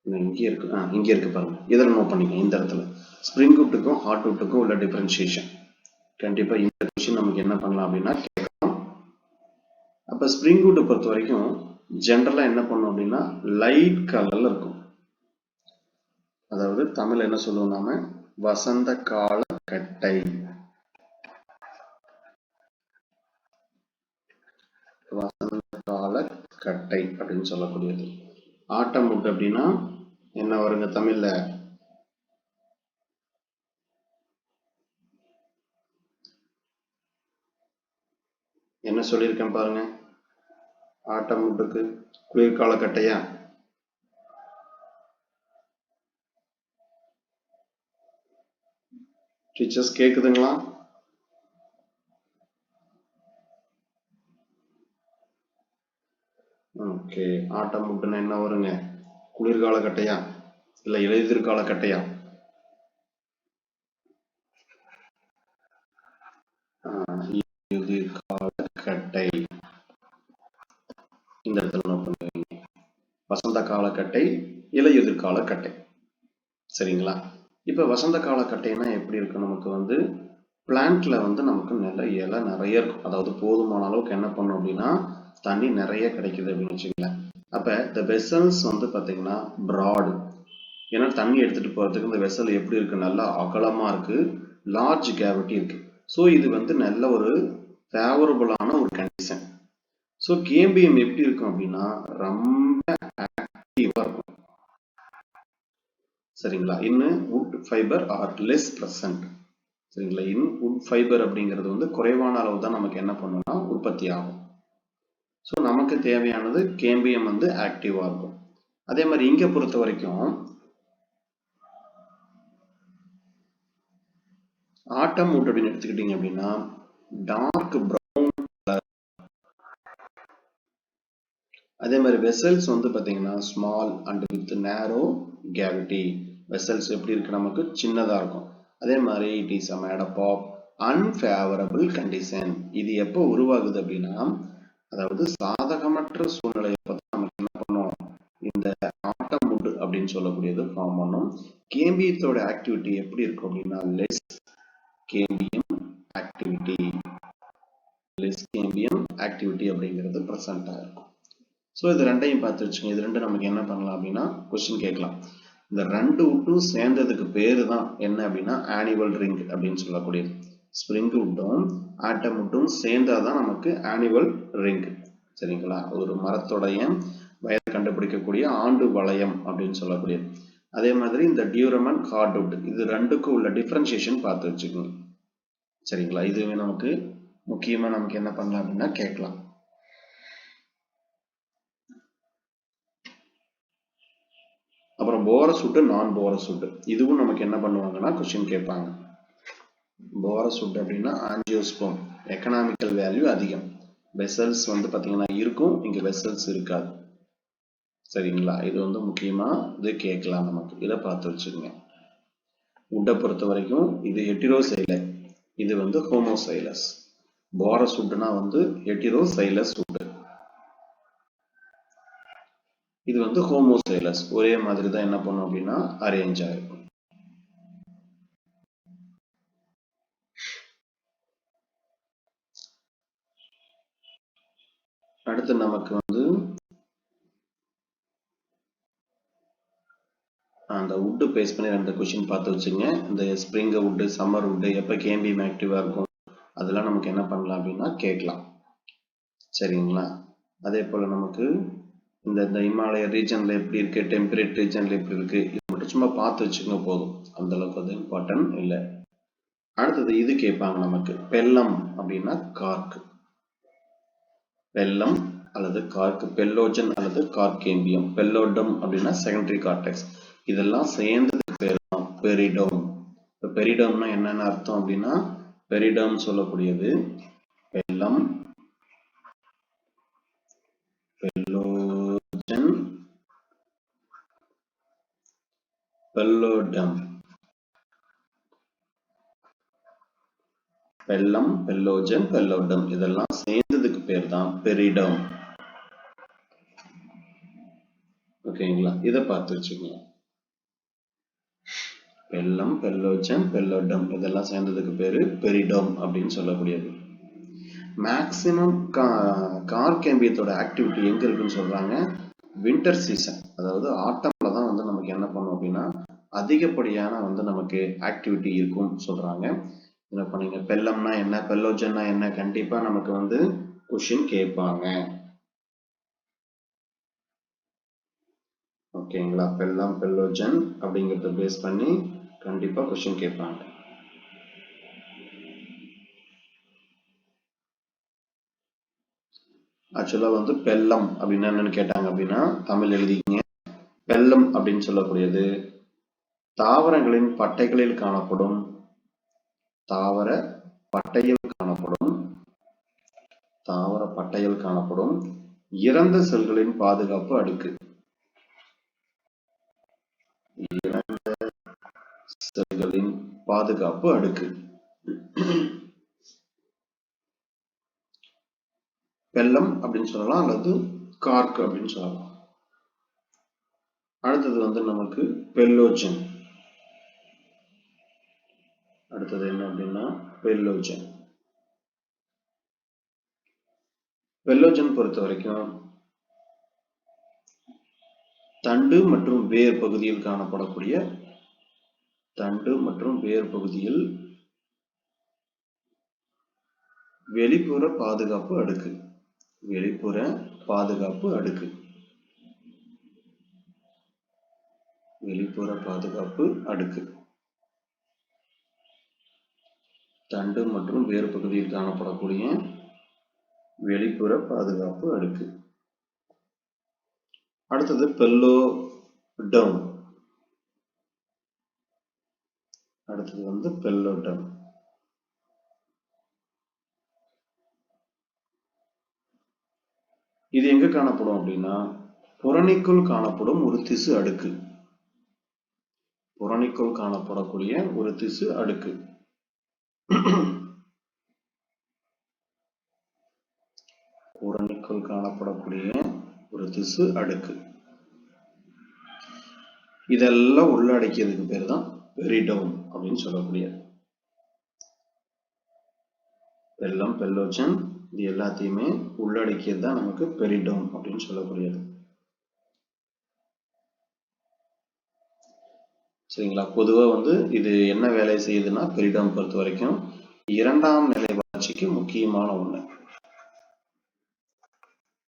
இங்க இருக்கு பாருங்க. இதில் நோட் பண்ணிக்கோங்க. இந்த இடத்துல ஸ்ப்ரிங் வுட்டுக்கும் ஹார்ட் வுட்டுக்கும் உள்ள டிஃபரன்சியேஷன் கண்டிப்பா இந்த கொஸ்டின் நமக்கு என்ன பண்ணலாம் அப்படின்னா கேட்கலாம். அப்ப ஸ்ப்ரிங் வுட்டை பொறுத்த வரைக்கும் ஜென்ரலா என்ன பண்ணும் அப்படின்னா லைட் கலர்ல இருக்கும். அதாவது தமிழ் என்ன சொல்லுவோம் நாம வசந்த கால கட்டை. வசந்த கால கட்டை அப்படின்னு சொல்லக்கூடியது. ஆட்டம் வுட் அப்படின்னா என்ன வருங்க தமிழ்ல? என்ன சொல்லியிருக்கேன் பாருங்க. ஆட்டம் வுட்டுக்கு குளிர்கால கட்டையா? டீச்சர்ஸ் கேக்குதுங்களா? ஓகே. ஆட்டம் வுட்னா என்ன வருங்க? குளிர்கால கட்டையா இல்ல இலையுதிர்கால கட்டையா? இலையுதிர்கால கட்டை. இந்த இடத்துல நோட் பண்ணுவீங்க. வசந்த காலக்கட்டை, இலையுதிர் காலக்கட்டை. சரிங்களா? இப்ப வசந்த காலக்கட்டைனா எப்படி இருக்கு? நமக்கு வந்து பிளான்ட்ல வந்து நமக்கு இலை நிறைய இருக்கும். அதாவது போதுமான அளவுக்கு என்ன பண்ணும் அப்படின்னா தண்ணி நிறைய கிடைக்குது அப்படின்னு வச்சுக்கோங்களேன். அப்ப இந்த வெசல்ஸ் வந்து பாத்தீங்கன்னா பிராடு. ஏன்னா தண்ணி எடுத்துட்டு போறதுக்கு இந்த வெசல் எப்படி இருக்கு? நல்லா அகலமா இருக்கு, லார்ஜ் கேவிட்டி இருக்கு. ஸோ இது வந்து நல்ல ஒரு ஃபேவரபுளான ஒரு கண்டிஷன். ஸோ கேம்பியம் எப்படி இருக்கும் அப்படின்னா ரொம்ப ஆக்டிவா இருக்கும். சரிங்களா? இன்னும் wood fibre are less present. சரிங்களா? இன்னும் வுட் ஃபைபர் அப்படிங்கிறது வந்து குறைவான அளவு தான் நமக்கு என்ன பண்ணும்னா உற்பத்தி ஆகும். ஸோ நமக்கு தேவையானது கேம்பியம் வந்து ஆக்டிவா இருக்கும். அதே மாதிரி இங்க பொறுத்த வரைக்கும் ஆட்டம் வுட் அப்படின்னு எடுத்துக்கிட்டீங்க அப்படின்னா டார்க் ப்ரௌன் கலர். அதே மாதிரி வெசல்ஸ் வந்து பாத்தீங்கன்னா ஸ்மால் அண்ட் வித் நேரோ கேவிட்டி. வெசல்ஸ் எப்படி இருக்கு? நமக்கு சின்னதா இருக்கும். அதே மாதிரி it is a made up of unfavorable condition. இது எப்போ உருவாகுது அப்படின்னா அதாவது சாதகமற்ற சூழ்நிலையை பத்தி நமக்கு என்ன பண்ணும் இந்த ஆட்டம் வுட் அப்படின்னு சொல்லக்கூடியது ஃபார்ம் பண்ணும். கேம்பியத்தோட ஆக்டிவிட்டி எப்படி இருக்கும் அப்படின்னா less cambium activity. Less cambium activity அப்படிங்கிறது பிரசன்டா இருக்கும். ஸோ இது ரெண்டையும் பார்த்து வச்சுக்கோங்க. இது ரெண்டும் நமக்கு என்ன பண்ணலாம் அப்படின்னா கொஸ்டின் கேட்கலாம். இந்த ரெண்டு வுட்டும் சேர்ந்ததுக்கு பேரு தான் என்ன அப்படின்னா ஆனுவல் ரிங் அப்படின்னு சொல்லக்கூடியது. ஸ்ப்ரிங் வுட்டும் ஆட்டம் வுட்டும் சேர்ந்தாதான் நமக்கு ஆனுவல் ரிங். சரிங்களா? ஒரு மரத்தோடைய வயதை கண்டுபிடிக்கக்கூடிய ஆண்டு வளையம் அப்படின்னு சொல்லக்கூடியது. அதே மாதிரி இந்த டியூரமன் ஹார்ட்வுட் இது ரெண்டுக்கும் உள்ள டிஃபரன்சியேஷன் பார்த்து வச்சுக்கோங்க. சரிங்களா? இதுவே நமக்கு முக்கியமா நமக்கு என்ன பண்ணலாம் அப்படின்னா கேட்கலாம். அப்புறம் போரஸ் வுட், நான் போரஸ் வுட், இதுவும் நமக்கு என்ன பண்ணுவாங்கன்னா கொஸ்டின் கேட்பாங்க. போரஸ் வுட் அப்படின்னா ஆஞ்சியோஸ்போம், எக்கனாமிக்கல் வேல்யூ அதிகம். வெசல்ஸ் வந்து பாத்தீங்கன்னா இருக்கும், இங்க வெசல்ஸ் இருக்காது. சரிங்களா? இது வந்து முக்கியமா இது கேட்கலாம் நமக்கு, இதை பார்த்து வச்சுக்கோங்க. வுட்டை பொறுத்த வரைக்கும் இது ஹெட்டிரோசைலஸ், இது வந்து ஹோமோசைலஸ். போரஸ் வுட்னா வந்து ஹெட்டிரோசைலஸ் வுட், இது வந்து ஹோமோசைலஸ். ஒரே மாதிரி தான் என்ன பண்ணும் அப்படின்னா அரேஞ்ச் ஆயிருக்கும். அடுத்து நமக்கு வந்து அந்த வுட்டு பேஸ் பண்ணி 2 கொஸ்டின் பார்த்து வச்சுங்க. இந்த ஸ்ப்ரிங் வுட்டு, சம்மர் வுட்டு எப்போ கேம்பியம் ஆக்டிவாக இருக்கும், அதெல்லாம் நமக்கு என்ன பண்ணலாம் அப்படின்னா கேட்கலாம். சரிங்களா? அதே போல் நமக்கு இந்த இமாலய ரீஜனில் எப்படி இருக்கு, டெம்பரேட் ரீஜனில் எப்படி இருக்கு, இது மட்டும் சும்மா பார்த்து வச்சுக்கோங்க போதும், அந்த அளவுக்கு அது இம்பார்ட்டன்ட் இல்லை. அடுத்தது இது கேட்பாங்க நமக்கு, பெல்லம் அப்படின்னா கார்க். பெல்லம் அல்லது கார்க், பெல்லோஜன் அல்லது கார்கேம்பியம். பெல்லோடம் அப்படின்னா செகண்டரி கார்டெக்ஸ். இதெல்லாம் சேர்ந்ததுக்கு பேர் தான் பெரிடோம். இப்போ பெரிடோம்னா என்னென்ன அர்த்தம் அப்படின்னா, பெரிடோம் சொல்லக்கூடியது பெல்லம், பெல்லோஜன், பெல்லோடம். பெல்லம், பெல்லோஜன், பெல்லோடம் இதெல்லாம் சேர்ந்ததுக்கு பேர் தான் பெரிடோம். ஓகேங்களா? இதை பார்த்து வச்சுக்கோங்க. பெல்லம், பெல்லோஜன், பெல்லோடம் இதெல்லாம் சேர்ந்ததுக்கு பேரு பெரிடோம் அப்படின்னு சொல்லக்கூடியது. மேக்சிமம் கார்கேம்பியத்தோட ஆக்டிவிட்டி எங்க இருக்குன்னு சொல்றாங்க, வின்டர் சீசன், அதாவது ஆட்டம்ல தான் வந்து நமக்கு என்ன பண்ணும் அப்படின்னா அதிகப்படியான வந்து நமக்கு ஆக்டிவிட்டி இருக்கும் சொல்றாங்க. என்ன பண்ணீங்க, பெல்லம்னா என்ன, பெல்லோஜன்னா என்ன, கண்டிப்பா நமக்கு வந்து கொஸ்டின் கேட்பாங்க. ஓகேங்களா? பெல்லம், பெல்லோஜன் அப்படிங்கறத பேஸ் பண்ணி கண்டிப்பா கொஸ்டின் கேட்பாங்க. ஆக்சுவலா வந்து பெல்லம் அப்படின்னா என்னன்னு கேட்டாங்க அப்படின்னா தமிழ் எழுதிங்க. பெல்லம் அப்படின்னு சொல்லக்கூடியது தாவரங்களின் பட்டைகளில் காணப்படும், தாவர பட்டையில் காணப்படும், தாவர பட்டையில் காணப்படும் இறந்த செல்களின் பாதுகாப்பு அடுக்கு. இறந்த செல்களின் பாதுகாப்பு அடுக்கு பெல்லம் அப்படின்னு சொல்லலாம், அல்லது கார்க் அப்படின்னு சொல்லலாம். அடுத்தது வந்து நமக்கு பெல்லோஜன். அடுத்தது என்ன அப்படின்னா பெல்லோஜன். பெல்லோஜன் பொறுத்த வரைக்கும் தண்டு மற்றும் வேர் பகுதியில் காணப்படக்கூடிய, தண்டு மற்றும் வேர் பகுதியில் வெளிப்புற பாதுகாப்பு அடுக்கு, வெளிப்புற பாதுகாப்பு அடுக்கு, வெளிப்புற பாதுகாப்பு அடுக்கு. தண்டு மற்றும் வேறு பகுதியில் காணப்படக்கூடிய வெளிப்புற பாதுகாப்பு அடுக்கு. அடுத்தது பெல்லோடம். அடுத்தது வந்து பெல்லோடம். இது எங்க காணப்படும் அப்படின்னா புறணிக்குள் காணப்படும் ஒரு திசு அடுக்கு, புறணிக்குள் காணப்படக்கூடிய ஒரு திசு அடுக்கு. புறணிக்குள் காணப்படக்கூடிய ஒரு திசு அடுக்கு. இதெல்லாம் உள்ளடக்கியதுக்கு பேர் தான் பெரிடோம் அப்படின்னு சொல்லக்கூடியது. பெல்லம், பெல்லோஜன் இது எல்லாத்தையுமே உள்ளடக்கியது தான் நமக்கு பெரிடோம் அப்படின்னு சொல்லக்கூடியது. சரிங்களா? பொதுவா வந்து இது என்ன வேலை செய்யுதுன்னா பெரிடோம் பொறுத்த வரைக்கும் இரண்டாம் நிலை வளர்ச்சிக்கு முக்கியமான ஒண்ணு.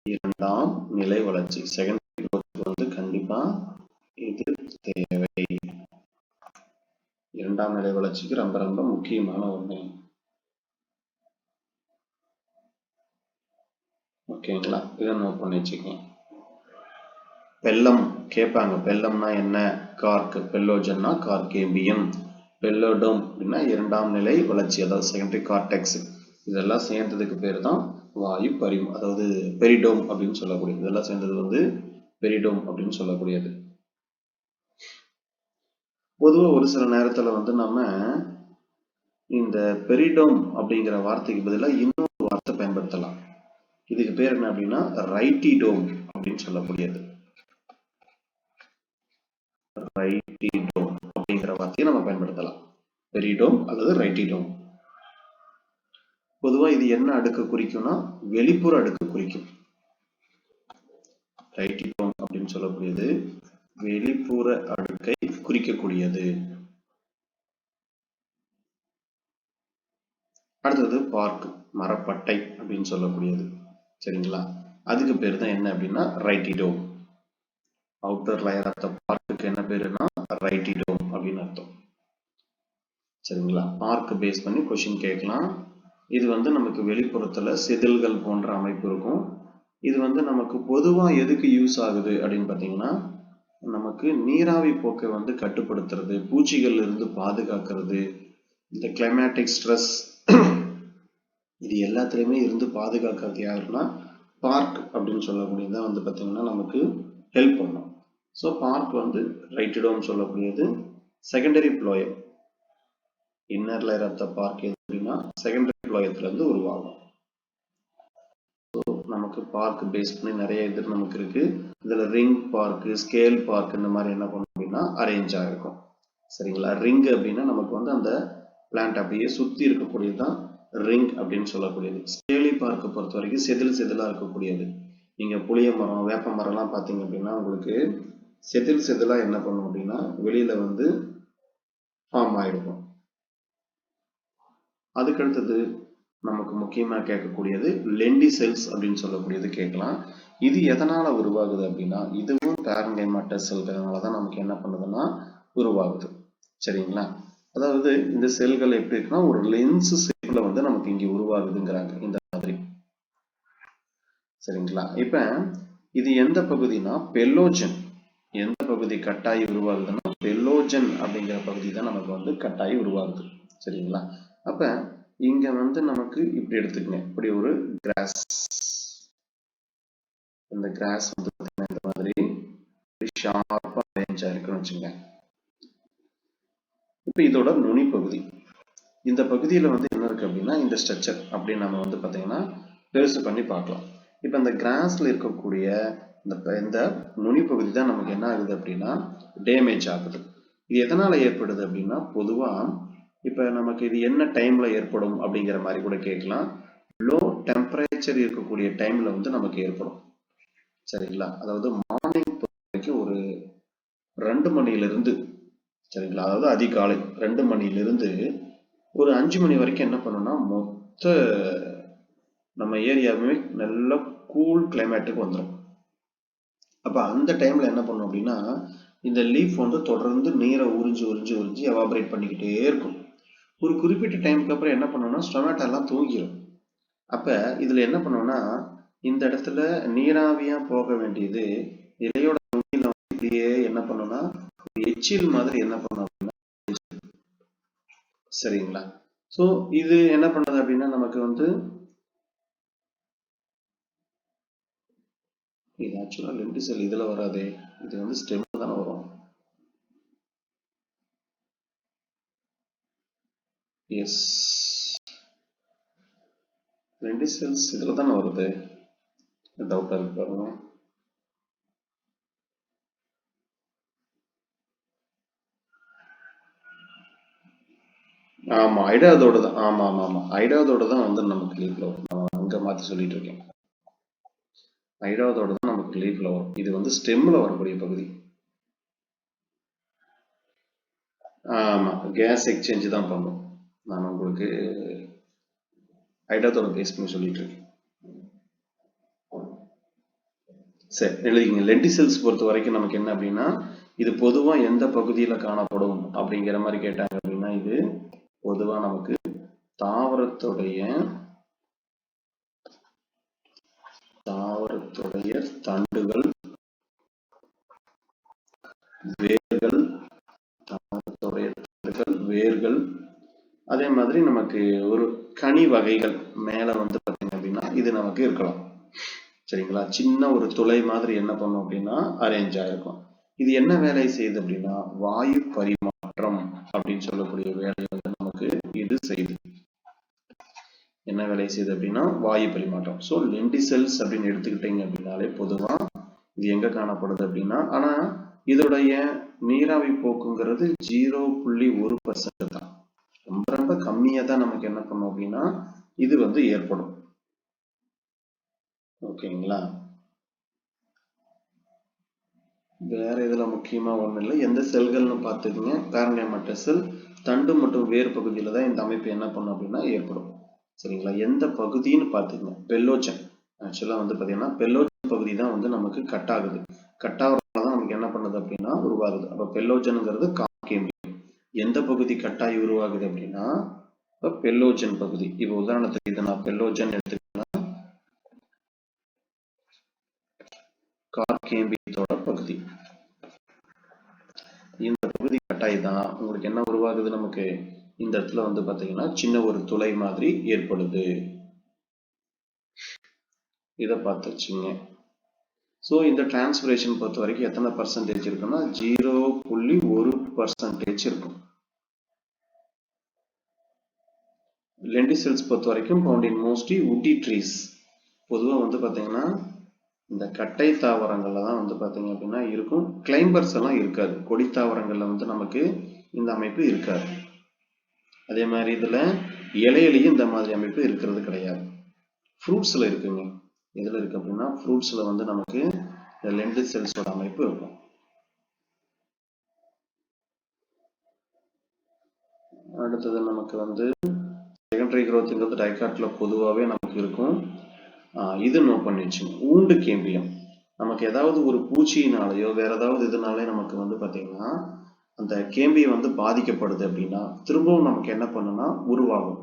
இரண்டாம் நிலை வளர்ச்சி, செகண்டரி growth வந்து கண்டிப்பா இது தேவை. இரண்டாம் நிலை வளர்ச்சிக்கு ரொம்ப ரொம்ப முக்கியமான ஒண்ணு. ஓகேங்களா? இதை நோட் பண்ணி வச்சுக்கோங்க. பெல்லம் கேட்பாங்க. பெல்லம்னா என்ன? கார்க். பெல்லோஜன்னா கார்கேம்பியம். பெல்லோடோம் அப்படின்னா இரண்டாம் நிலை வளர்ச்சி, அதாவது செகண்டரி கார்டெக்ஸ். இதெல்லாம் சேர்ந்ததுக்கு பேர் தான் வாயு பரிம், அதாவது பெரிடோம் அப்படின்னு சொல்லக்கூடியது. இதெல்லாம் சேர்ந்தது வந்து பெரிடோம் அப்படின்னு சொல்லக்கூடியது. பொதுவாக ஒரு சில நேரத்துல வந்து நம்ம இந்த பெரிடோம் அப்படிங்கிற வார்த்தைக்கு பதிலாக இன்னொரு வார்த்தை பயன்படுத்தலாம். இதுக்கு பேர் என்ன அப்படின்னா ரைட்டிடோம் அப்படின்னு சொல்லக்கூடியது. ரைட்டிடோம் அப்படிங்கிற வார்த்தையை நம்ம பயன்படுத்தலாம். பெரிடோம் அல்லது ரைட்டிடோம். பொதுவா இது என்ன அடுக்கு குறிக்கும்னா வெளிப்புற அடுக்கு குறிக்கும். ரைட்டிடோம் அப்படின்னு சொல்லக்கூடியது வெளிப்புற அடுக்கை குறிக்கக்கூடியது. அடுத்தது பார்க், மரப்பட்டை அப்படின்னு சொல்லக்கூடியது. சரிங்களா? அதுக்கு பேர் தான் என்ன அப்படின்னா ரைட்டிடோம். அவுட்டர் லேயர் ஆஃப் த பார்க்குக்கு என்ன பேருன்னா ரைட்டிடோம் அப்படின்னு அர்த்தம். சரிங்களா? பார்க் பேஸ் பண்ணி கொஸ்டின் கேட்கலாம். இது வந்து நமக்கு வெளிப்புறத்துல செதில்கள் போன்ற அமைப்பு இருக்கும். இது வந்து நமக்கு பொதுவா எதுக்கு யூஸ் ஆகுது அப்படின்னு பாத்தீங்கன்னா, நமக்கு நீராவி போக்கை வந்து கட்டுப்படுத்துறது, பூச்சிகள் இருந்து பாதுகாக்கிறது, இந்த கிளைமேட்டிக் ஸ்ட்ரெஸ் இது எல்லாத்துலயுமே இருந்து பாதுகாக்கிறது யாருன்னா பார்க் அப்படின்னு சொல்லக்கூடியதான் வந்து பாத்தீங்கன்னா நமக்கு ஹெல்ப் பண்ணும். ஸோ பார்க் வந்து ரைட்டிடோம் சொல்லக்கூடியது. Secondary phloem, inner layer of the bark எது அப்படின்னா செகண்டரி ப்ளோயத்துல இருந்து உருவாகும். நமக்கு பார்க் பேஸ் பண்ணி நிறைய இது நமக்கு இருக்கு. இதுல ரிங் பார்க், ஸ்கேல் பார்க் இந்த மாதிரி என்ன பண்ணும் அப்படின்னா அரேஞ்ச் ஆகிருக்கும். சரிங்களா? ரிங் அப்படின்னா நமக்கு வந்து அந்த பிளான்ட் அப்படியே சுத்தி இருக்கக்கூடியதுதான் ரிங் அப்படின்னு சொல்லக்கூடியது. ஸ்கேலி பார்க்கை பொறுத்த வரைக்கும் செதில் செதிலா இருக்கக்கூடியது. நீங்க புளிய மரம், வேப்ப மரம் எல்லாம் பாத்தீங்க அப்படின்னா உங்களுக்கு செதில் செதிலா என்ன பண்ணும் அப்படின்னா வெளியில வந்து ஃபார்ம் ஆயிருக்கும். அதுக்கடுத்தது நமக்கு முக்கியமா கேட்கக்கூடியது லெண்டிசெல்ஸ் அப்படின்னு சொல்லக்கூடியது கேட்கலாம். இது எதனால உருவாகுது அப்படின்னா இதுவும் பேரன்கைமாட்டஸ் செல்கள்னாலதான் நமக்கு என்ன பண்ணுதுன்னா உருவாகுது. சரிங்களா? அதாவது இந்த செல்கள் எப்படி இருக்குன்னா ஒரு லென்ஸ் ஷேப்ல வந்து நமக்கு இங்க உருவாகுதுங்கிறாங்க இந்த மாதிரி. சரிங்களா? இப்ப இது எந்த பகுதினா பெல்லோஜன். எந்த பகுதி கட்டாயி உருவாகுதுன்னா பெல்லோஜன் அப்படிங்கிற பகுதி தான் நமக்கு வந்து கட்டாயி உருவாகுது. சரிங்களா? அப்ப இங்க வந்து நமக்கு இப்படி எடுத்துக்கங்க, இப்படி ஒரு கிராஸ். இந்த கிராஸ் வந்து இந்த மாதிரி ஷார்ப்பா அரேஞ்ச் ஆயிருக்குன்னு வச்சுங்க. இப்ப இதோட நுனி பகுதி, இந்த பகுதியில வந்து என்ன இருக்கு அப்படின்னா இந்த ஸ்ட்ரக்சர் அப்படின்னு நம்ம வந்து பாத்தீங்கன்னா பெருசு பண்ணி பார்க்கலாம். இப்ப இந்த கிராஸ்ல இருக்கக்கூடிய இந்த நுனி பகுதி தான் நமக்கு என்ன ஆகுது அப்படின்னா டேமேஜ் ஆகுது. இது எதனால ஏற்படுது அப்படின்னா பொதுவா இப்ப நமக்கு இது என்ன டைம்ல ஏற்படும் அப்படிங்கிற மாதிரி கூட கேட்கலாம். லோ டெம்பரேச்சர் இருக்கக்கூடிய டைம்ல வந்து நமக்கு ஏற்படும். சரிங்களா? அதாவது மார்னிங் வரைக்கும் ஒரு 2 மணிலிருந்து, சரிங்களா, அதாவது அதிகாலை 2 மணிலிருந்து ஒரு 5 மணி வரைக்கும் என்ன பண்ணும்னா மொத்த நம்ம ஏரியாவுமே நல்ல கூல் கிளைமேட்டுக்கு வந்துடும். அப்ப அந்த டைம்ல என்ன பண்ணும் அப்படின்னா இந்த லீஃப் வந்து தொடர்ந்து நீரை உறிஞ்சி உறிஞ்சி உறிஞ்சி எவாபரேட் பண்ணிக்கிட்டே இருக்கும். ஒரு குறிப்பிட்ட டைமுக்கு அப்புறம் என்ன பண்ணணும்னா ஸ்டொமேட்டோ எல்லாம் தூங்கிடும். அப்ப இதுல என்ன பண்ணுவோம்னா இந்த இடத்துல நீராவியா போக வேண்டியது இலையோட நுனியில இப்படியே என்ன பண்ணும்னா எச்சில் மாதிரி என்ன பண்ணும் அப்படின்னா, சரிங்களா? சோ இது என்ன பண்ணுது அப்படின்னா நமக்கு வந்து இது ஆக்சுவலா லென்டிசெல் இதுல வராது, இது வந்து ஸ்டெம் தானே வரும். எஸ், லென்டிசெல்ஸ் இதுல தானே வருது. டவுட்டா இருக்கு பாருங்க. ஆமா ஐடாவதோட தான். ஆமா ஆமா ஆமா ஐடாவதோட தான் வந்து நமக்கு லீஃப்ல வரும். நான் அங்க மாத்தி சொல்லிட்டு இருக்கேன். ஐடாவதோட தான் நமக்கு லீஃப்ல வரும். இது வந்து ஸ்டெம்ல வரக்கூடிய பகுதி. ஆமா கேஸ் எக்ஸ்சேஞ்ச் தான் பண்ணும். நான் உங்களுக்கு ஐடாவதோட பேஸ் பண்ணி சொல்லிட்டு இருக்கேன். சரி எழுதிங்க. லென்டிசெல்ஸ் பொறுத்த வரைக்கும் நமக்கு என்ன அப்படின்னா இது பொதுவா எந்த பகுதியில காணப்படும் அப்படிங்கிற மாதிரி கேட்டாங்க அப்படின்னா இது பொதுவா நமக்கு தாவரத்துடைய தண்டுகள் அதே மாதிரி நமக்கு ஒரு கனி வகைகள் மேல வந்து பாத்தீங்க அப்படின்னா இது நமக்கு இருக்கலாம். சரிங்களா? சின்ன ஒரு துளை மாதிரி என்ன பண்ணும் அப்படின்னா அரேஞ்ச் ஆயிருக்கும். இது என்ன வேலை செய்யுது அப்படின்னா வாயு பரிமாற்றம் அப்படின்னு சொல்லக்கூடிய வேலையை வந்து நமக்கு இது செய்யுது. என்ன வேலை செய்யுது அப்படின்னா வாயு பரிமாற்றம். ஸோ லென்டிசெல்ஸ் அப்படின்னு எடுத்துக்கிட்டீங்க அப்படின்னாலே பொதுவா இது எங்க காணப்படுது அப்படின்னா, ஆனா இதோடைய நீராவி போக்குங்கிறது 0.1% தான். ரொம்ப ரொம்ப கம்மியா தான் நமக்கு என்ன பண்ணும் அப்படின்னா இது வந்து ஏற்படும். ஓகேங்களா? வேற இதுல முக்கியமா ஒண்ணு இல்லை. எந்த செல்கள்னு பார்த்துக்கங்க. பேரன்கைமேட்ட செல் தண்டு மற்றும் வேர் பகுதியில தான் இந்த அமைப்பு என்ன பண்ணும் அப்படின்னா ஏற்படும். சரிங்களா? எந்த பகுதின்னு பார்த்துக்கங்க. பெல்லோஜன். ஆக்சுவலா வந்து பாத்தீங்கன்னா பெல்லோஜன் பகுதி தான் வந்து நமக்கு கட் ஆகுது. கட் ஆகுறதுனால தான் நமக்கு என்ன பண்ணுது அப்படின்னா உருவாகுது. அப்ப பெல்லோஜன்ங்கிறது கார்க்-கேம்பியம். எந்த பகுதி கட்டாயி உருவாகுது அப்படின்னா பெல்லோஜன் பகுதி. இப்ப உதாரணத்துக்கு இதை நான் பெல்லோஜன் எடுத்துக்கிட்டேன்னா கார்க்-கேம்பியத்தோட பகுதி. இந்த பகுதி கட்டாயி தான் உங்களுக்கு என்ன உருவாகுது நமக்கு இந்த இடத்துல வந்து பாத்தீங்கன்னா சின்ன ஒரு துளை மாதிரி ஏற்படுது. இதை பார்த்து வச்சுங்க. ஸோ இந்த டிரான்ஸ்பிரேஷன் பொறுத்த வரைக்கும் எத்தனை பர்சன்டேஜ் இருக்குன்னா 0.1% இருக்கும். லென்டிசெல்ஸ் பொறுத்த வரைக்கும் ஃபவுண்ட் இன் மோஸ்ட்லி வுட்டி ட்ரீஸ். பொதுவாக வந்து பார்த்தீங்கன்னா இந்த கட்டை தாவரங்கள்ல தான் வந்து பார்த்தீங்க அப்படின்னா இருக்கும். கிளைம்பர்ஸ் எல்லாம் இருக்காது. கொடி தாவரங்கள்ல வந்து நமக்கு இந்த அமைப்பு இருக்காது. அதே மாதிரி இதுல இலையிலையும் இந்த மாதிரி அமைப்பு இருக்கிறது கிடையாது. ஃப்ரூட்ஸ்ல இருக்குங்க. எதுல இருக்கு அப்படின்னா ஃப்ரூட்ஸ்ல வந்து நமக்கு இந்த லென்டிசெல்ஸோட அமைப்பு இருக்கும். அடுத்தது நமக்கு வந்து செகண்டரி growthங்கிறது டைகாட்ல பொதுவாகவே நமக்கு இருக்கும். இது நோட் பண்ணி வச்சுங்க. ஊண்டு கேம்பியம் நமக்கு ஏதாவது ஒரு பூச்சியினாலேயோ வேற ஏதாவது இதனாலே நமக்கு வந்து பார்த்தீங்கன்னா அந்த கேம்பியம் வந்து பாதிக்கப்படுது அப்படின்னா திரும்பவும் நமக்கு என்ன பண்ணுன்னா உருவாகும்.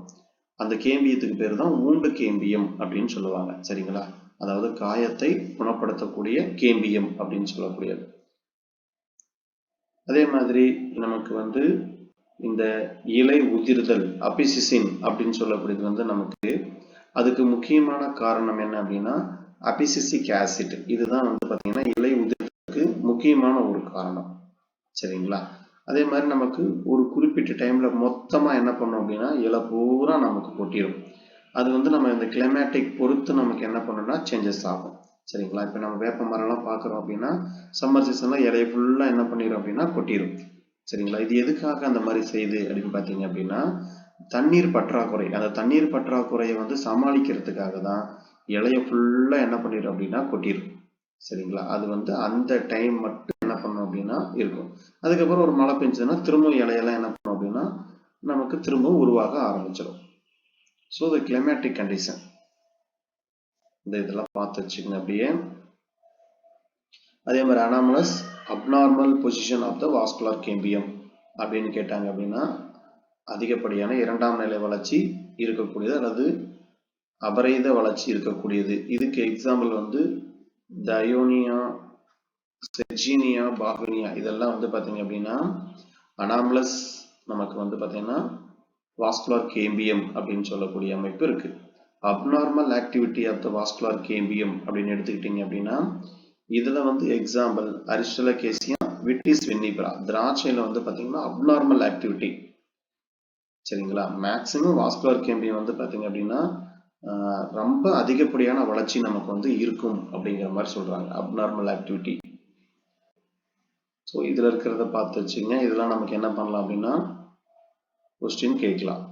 அந்த கேம்பியத்துக்கு பேர் தான் ஊண்டு கேம்பியம் அப்படின்னு சொல்லுவாங்க. சரிங்களா? அதாவது காயத்தை குணப்படுத்தக்கூடிய கேம்பியம் அப்படின்னு சொல்லக்கூடியது. அதே மாதிரி நமக்கு வந்து இந்த இலை உதிர்தல் அபிசிசின் அப்படின்னு சொல்லக்கூடியது வந்து நமக்கு அதுக்கு முக்கியமான காரணம் என்ன அப்படின்னா அபிசிசிக் ஆசிட். இதுதான் வந்து பார்த்தீங்கன்னா இலை உதிர்தலுக்கு முக்கியமான ஒரு காரணம். சரிங்களா? அதே மாதிரி நமக்கு ஒரு குறிப்பிட்ட டைம்ல மொத்தமா என்ன பண்ணும் அப்படின்னா இலை பூரா நமக்கு கொட்டிடும். அது வந்து நம்ம இந்த கிளைமேட்டிக் பொறுத்து நமக்கு என்ன பண்ணணும்னா சேஞ்சஸ் ஆகும். சரிங்களா? இப்போ நம்ம வேப்ப மரம்லாம் பார்க்குறோம் அப்படின்னா சம்மர் சீசன்ல இலையை ஃபுல்லாக என்ன பண்ணிடும் அப்படின்னா கொட்டிடும். சரிங்களா? இது எதுக்காக அந்த மாதிரி செய்யுது அப்படின்னு பார்த்தீங்க அப்படின்னா தண்ணீர் பற்றாக்குறை. அந்த தண்ணீர் பற்றாக்குறையை வந்து சமாளிக்கிறதுக்காக தான் இலையை ஃபுல்லா என்ன பண்ணிடும் அப்படின்னா கொட்டிடும். சரிங்களா? அது வந்து அந்த டைம் மட்டும் என்ன பண்ணும் அப்படின்னா இருக்கும். அதுக்கப்புறம் ஒரு மழை பெஞ்சதுன்னா திரும்ப இலையெல்லாம் என்ன பண்ணும் அப்படின்னா நமக்கு திரும்ப உருவாக ஆரம்பிச்சிடும். ஸோ த கிளைமேட்டிக் கண்டிஷன் இந்த இதெல்லாம் பார்த்து வச்சுக்கோங்க அப்படியே. அதே மாதிரி anomalous abnormal position of the vascular cambium அப்படின்னு கேட்டாங்க அப்படின்னா அதிகப்படியான இரண்டாம் நிலை வளர்ச்சி இருக்கக்கூடியது அல்லது அபரைத வளர்ச்சி இருக்கக்கூடியது. இதுக்கு எக்ஸாம்பிள் வந்து டயோனியா, செர்ஜீனியா, பாகுனியா இதெல்லாம் வந்து பார்த்தீங்க அப்படின்னா அனாமலஸ் நமக்கு வந்து பார்த்தீங்கன்னா வாஸ்குலர் கேம்பியம் அப்படின்னு சொல்லக்கூடிய அமைப்பு இருக்கு. Abnormal activity of the vascular cambium அப்படின்னு எடுத்துக்கிட்டீங்க அப்படின்னா இதுல வந்து எக்ஸாம்பிள் அரிஸ்டலகேசியா, விட்டிஸ் வின்னிபரா. திராட்சையில வந்து பார்த்தீங்கன்னா அப்நார்மல் ஆக்டிவிட்டி. சரிங்களா? மேக்சிமம் வாஸ்குலர் கேம்பியம் வந்து பார்த்தீங்க அப்படின்னா ரொம்ப அதிகப்படியான வளர்ச்சி நமக்கு வந்து இருக்கும் அப்படிங்கிற மாதிரி சொல்றாங்க. Abnormal activity. ஸோ இதுல இருக்கிறத பார்த்து வச்சுங்க. இதெல்லாம் நமக்கு என்ன பண்ணலாம் அப்படின்னா கொஸ்டின் கேட்கலாம்.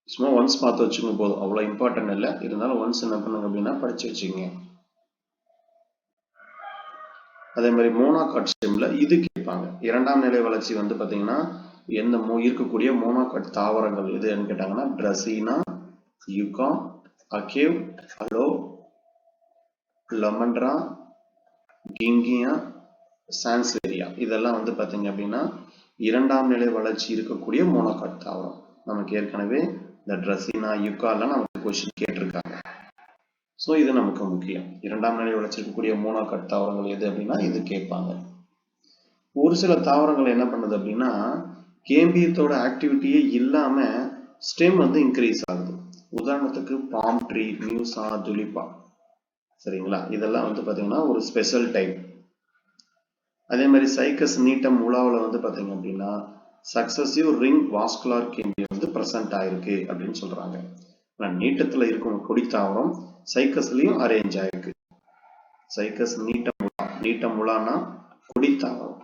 சும்மா ஒன்ஸ் பார்த்து வச்சுங்க போதும். அவ்வளோ இம்பார்ட்டன்ட் இல்லை. இருந்தாலும் ஒன்ஸ் என்ன பண்ணுங்க அப்படின்னா படிச்சு வச்சுங்க. அதே மாதிரி மோனோகாட் ஸ்டெம்ல இது கேட்பாங்க. இரண்டாம் நிலை வளர்ச்சி வந்து பார்த்தீங்கன்னா எந்த இருக்கக்கூடிய மோனோகாட் தாவரங்கள் எதுன்னு கேட்டாங்கன்னா ட்ரசீனா, யுகா, அகேவ், அலோ, லெமன்ட்ரா, கிங்கியா, சான்ஸ்வேரியா இதெல்லாம் வந்து பார்த்தீங்க அப்படின்னா இரண்டாம் நிலை வளர்ச்சி இருக்கக்கூடிய மோனோகாட் தாவரம். நமக்கு ஏற்கனவே இந்த ட்ரசீனா, யுகாலாம் நமக்கு கொஸ்டின் கேட்டிருக்காங்க. ஸோ இது நமக்கு முக்கியம். இரண்டாம் நிலை வளர்ச்சி இருக்கக்கூடிய மோனோகாட் தாவரங்கள் எது அப்படின்னா இது கேட்பாங்க. ஒரு சில தாவரங்கள் என்ன பண்ணுது அப்படின்னா கேம்பியத்தோட ஆக்டிவிட்டியே இல்லாம ஸ்டெம் வந்து இன்க்ரீஸ் ஆகுது. உதாரணத்துக்கு பாம் ட்ரீ, மியூசா, துலிப்பா. சரிங்களா? இதெல்லாம் வந்து பாத்தீங்கன்னா ஒரு ஸ்பெஷல் டைப். அதே மாதிரி சைக்கஸ் நீட்டம் உலாவில் வந்து பாத்தீங்க அப்படின்னா சக்சசிவ் ரிங் வாஸ்குலார் கேம்பியம் வந்து பிரசன்ட் ஆயிருக்கு அப்படின்னு சொல்றாங்க. நீட்டத்துல இருக்கும் கொடித்தாவரம் சைக்கஸ்லயும் அரேஞ்ச் ஆயிருக்கு. சைக்கஸ் நீட்டம் உலானா கொடித்தாவரம்.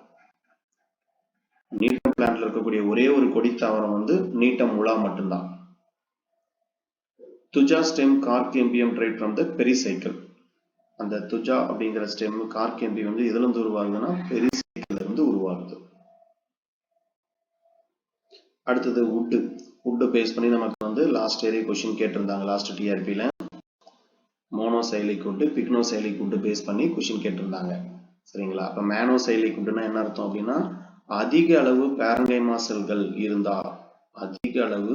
நீட்டம் பிளான்ட்ல இருக்கக்கூடிய ஒரே ஒரு கொடித்தாவரம் வந்து நீட்டம் உலா மட்டும்தான். Thuja stem cork cambium derived from the pericycle. அந்த துஜா அப்படிங்கிற ஸ்டெம் கார்கேம்பியம் வந்து எதுல இருந்து உருவாகுதுன்னா பெரிசைக்கிள்ல இருந்து உருவாகுது. அடுத்தது வுட் பேஸ் பண்ணி நமக்கு வந்து லாஸ்ட் இயரே கொஸ்டின் கேட்டிருந்தாங்க. லாஸ்ட் டிஆர்பியில் மோனோசைலிக் வுட், பிக்னோசைலிக் வுட் பேஸ் பண்ணி கொஸ்டின் கேட்டிருந்தாங்க. சரிங்களா? அப்போ மேனோசைலிக் வுட்னா என்ன அர்த்தம் அப்படின்னா அதிக அளவு பேரன்கைமா செல்கள் இருந்தா, அதிக அளவு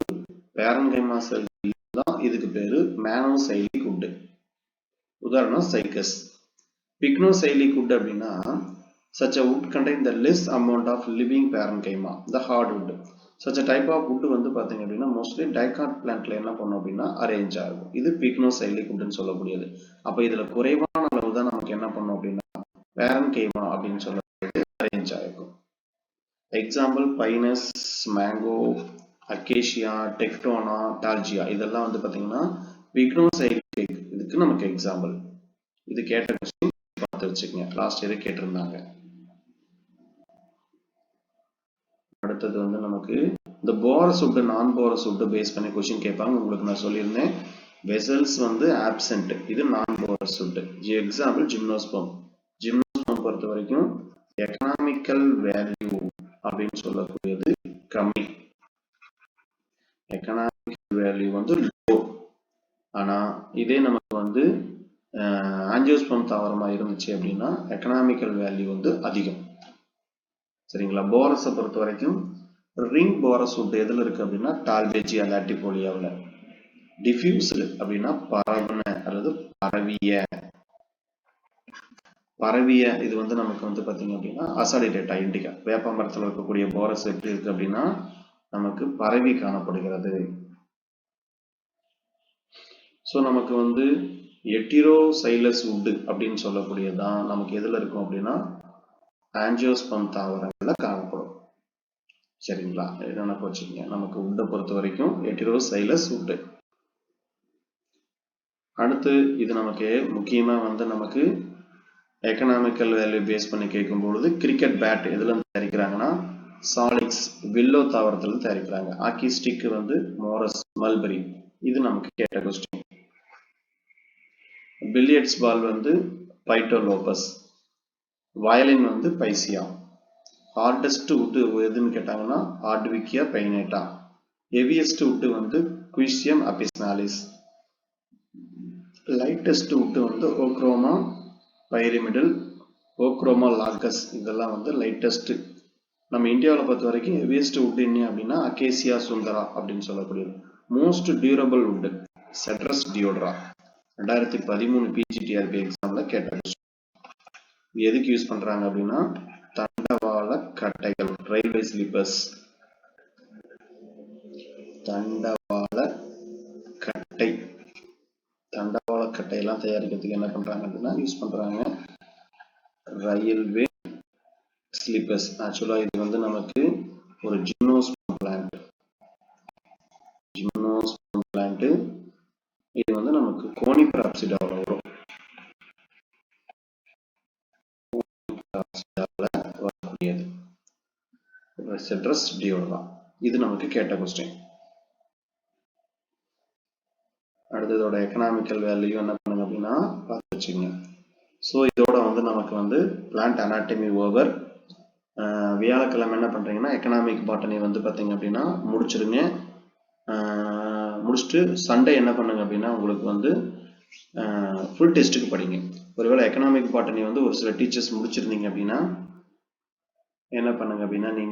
பேரன்கைமா செல்கள் இருந்தா இதுக்கு பேரு மேனோசைலிக் வுட். உதாரணம் சைக்கஸ். பிக்னோசைலிக் வுட் அப்படின்னா such a wood contain the less amount of living parenchyma, the hardwood. such a type of wood வந்து பாத்தீங்க அப்படின்னா மோஸ்ட்லி டைகாட் பிளான்ட்ல என்ன பண்ணும் அப்படின்னா அரேஞ்ச் ஆகும். இது பிக்னோசைலிக் வுட்னு சொல்லக்கூடியது. அப்ப இதுல குறைவான அளவு தான் நமக்கு என்ன பண்ணும் அப்படின்னா பேரன்கைமா அப்படின்னு சொல்லக்கூடியது அரேஞ்ச் ஆகும். எக்ஸாம்பிள் பைனஸ், மேங்கோ, அக்கேஷியா, டெக்டோனா, டால்ஜியா இதெல்லாம் வந்து பாத்தீங்கன்னா பிக்னோசைலிக் இதுக்கு நமக்கு எக்ஸாம்பிள். இது கேட்ட கொஸ்டின் பார்த்து வச்சுக்கங்க. லாஸ்ட் இயர் கேட்டிருந்தாங்க. அடுத்தது வந்து நமக்கு இந்த போரஸ் வுட், நான் போரஸ் வுட் பேஸ் பண்ணி கொஸ்டின் கேட்பாங்க. உங்களுக்கு நான் சொல்லியிருந்தேன் வெசல்ஸ் வந்து ஆப்சென்ட், இது நான் porous would. Example gymnosperm. Gymnosperm பொறுத்த வரைக்கும் எக்கனாமிக்கல் வேல்யூ அப்படின்னு சொல்லக்கூடியது கம்மி. எக்கனாமிக்கல் வேல்யூ வந்து லோ. ஆனா இதே நமக்கு வந்து ஆஞ்சியோஸ்பம் தாவரமா இருந்துச்சு அப்படின்னா எக்கனாமிக்கல் வேல்யூ வந்து அதிகம். சரிங்களா? போரஸை பொறுத்த வரைக்கும் ரிங் போரஸ் வுட் எதுல இருக்கு அப்படின்னா டால்பேஜியா லாட்டிபோலியாவில். டிஃப்யூஸ்டு அப்படின்னா பரவன அல்லது பரவிய இது வந்து நமக்கு வந்து பாத்தீங்க அப்படின்னா அசாடிடேட்டா இண்டிகா. வேப்ப மரத்தில் இருக்கக்கூடிய போரஸ் எப்படி இருக்கு அப்படின்னா நமக்கு பரவி காணப்படுகிறது. ஸோ நமக்கு வந்து எட்டிரோசைலஸ் வுட் அப்படின்னு சொல்லக்கூடியதான் நமக்கு எதுல இருக்கும் அப்படின்னா ஆஞ்சியோஸ்பம் தாவரங்கள்ல காணப்படும். சரிங்களா? என்ன வச்சுக்கோங்க. நமக்கு வுட்டை பொறுத்த வரைக்கும் எட்டிரோசைலஸ் வுட். அடுத்து இது நமக்கு முக்கியமா வந்து நமக்கு எக்கனாமிக்கல் வேல்யூ பேஸ் பண்ணி கேட்கும் பொழுது கிரிக்கெட் பேட் எதுல தயாரிக்கிறாங்கன்னா சாலிக்ஸ் வில்லோ தாவரத்துல தயாரிக்கிறாங்க. ஆக்கி ஸ்டிக் வந்து மோரஸ் மல்பரி. இது நமக்கு கேட்ட கொஸ்டின். பில்லியர்ட்ஸ் பால் வந்து பைட்டோலோபஸ். வயலின் வந்து பைசியா. ஹார்டஸ்ட் வுட் எதுன்னு கேட்டாங்கன்னா ஹார்ட்விக்கியா பைனேட்டா. ஹெவியஸ்ட் வுட் வந்து குயிசியம் அபிஸ்னாலிஸ். லைட்டஸ்ட் வுட் வந்து ஓக்ரோமா பைரிமிடல், ஓக்ரோமா லாகஸ். இதெல்லாம் வந்து லைட்டஸ்ட். நம்ம இந்தியாவில் பொறுத்த வரைக்கும் ஹெவியஸ்ட் வுட் என்ன அப்படின்னா அகேசியா சுந்தரா அப்படின்னு சொல்லக்கூடியது. Most durable wood Cedrus deodara. 2013 PGTRB எக்ஸாம்ல கேட்டாங்க. எதுக்கு யூஸ் பண்றாங்க அப்படின்னா தண்டவாள கட்டைகள், ரயில்வே ஸ்லீப்பர்ஸ். தண்டவாள கட்டை, தண்டவாள கட்டையெல்லாம் தயாரிக்கிறதுக்கு என்ன பண்றாங்க அப்படின்னா யூஸ் பண்றாங்க ரயில்வே ஸ்லீப்பர்ஸ். ஆக்சுவலா இது வந்து நமக்கு ஒரு ஜிம்னோஸ்பம் பிளான்ட். Gymnosperm plant. இது வந்து நமக்கு கோனிஃபர் அப்சிடாவில் வரும். வரக்கூடியது செட்ரஸ் டியோட்ரா. இது நமக்கு கேட்ட கொஸ்டின். அடுத்ததோட எக்கனாமிக்கல் வேல்யூ என்ன பண்ணுங்க அப்படின்னா பார்த்து வச்சுக்கோங்க. ஸோ இதோட வந்து நமக்கு வந்து பிளான்ட் அனாட்டமி ஓவர். வியாழக்கிழமை என்ன பண்றீங்கன்னா எக்கனாமிக் பாட்டனி வந்து பார்த்தீங்க அப்படின்னா முடிச்சிருங்க. முடிச்சுட்டு சண்டே என்ன பண்ணுங்க அப்படின்னா உங்களுக்கு வந்து ஃபுல் டெஸ்ட்டுக்கு படிங்க. ஒருவேளை எக்கனாமிக் பாட்டனி வந்து ஒரு சில டீச்சர்ஸ் முடிச்சிருந்தீங்க அப்படின்னா என்ன பண்ணுங்க அப்படின்னா நீங்க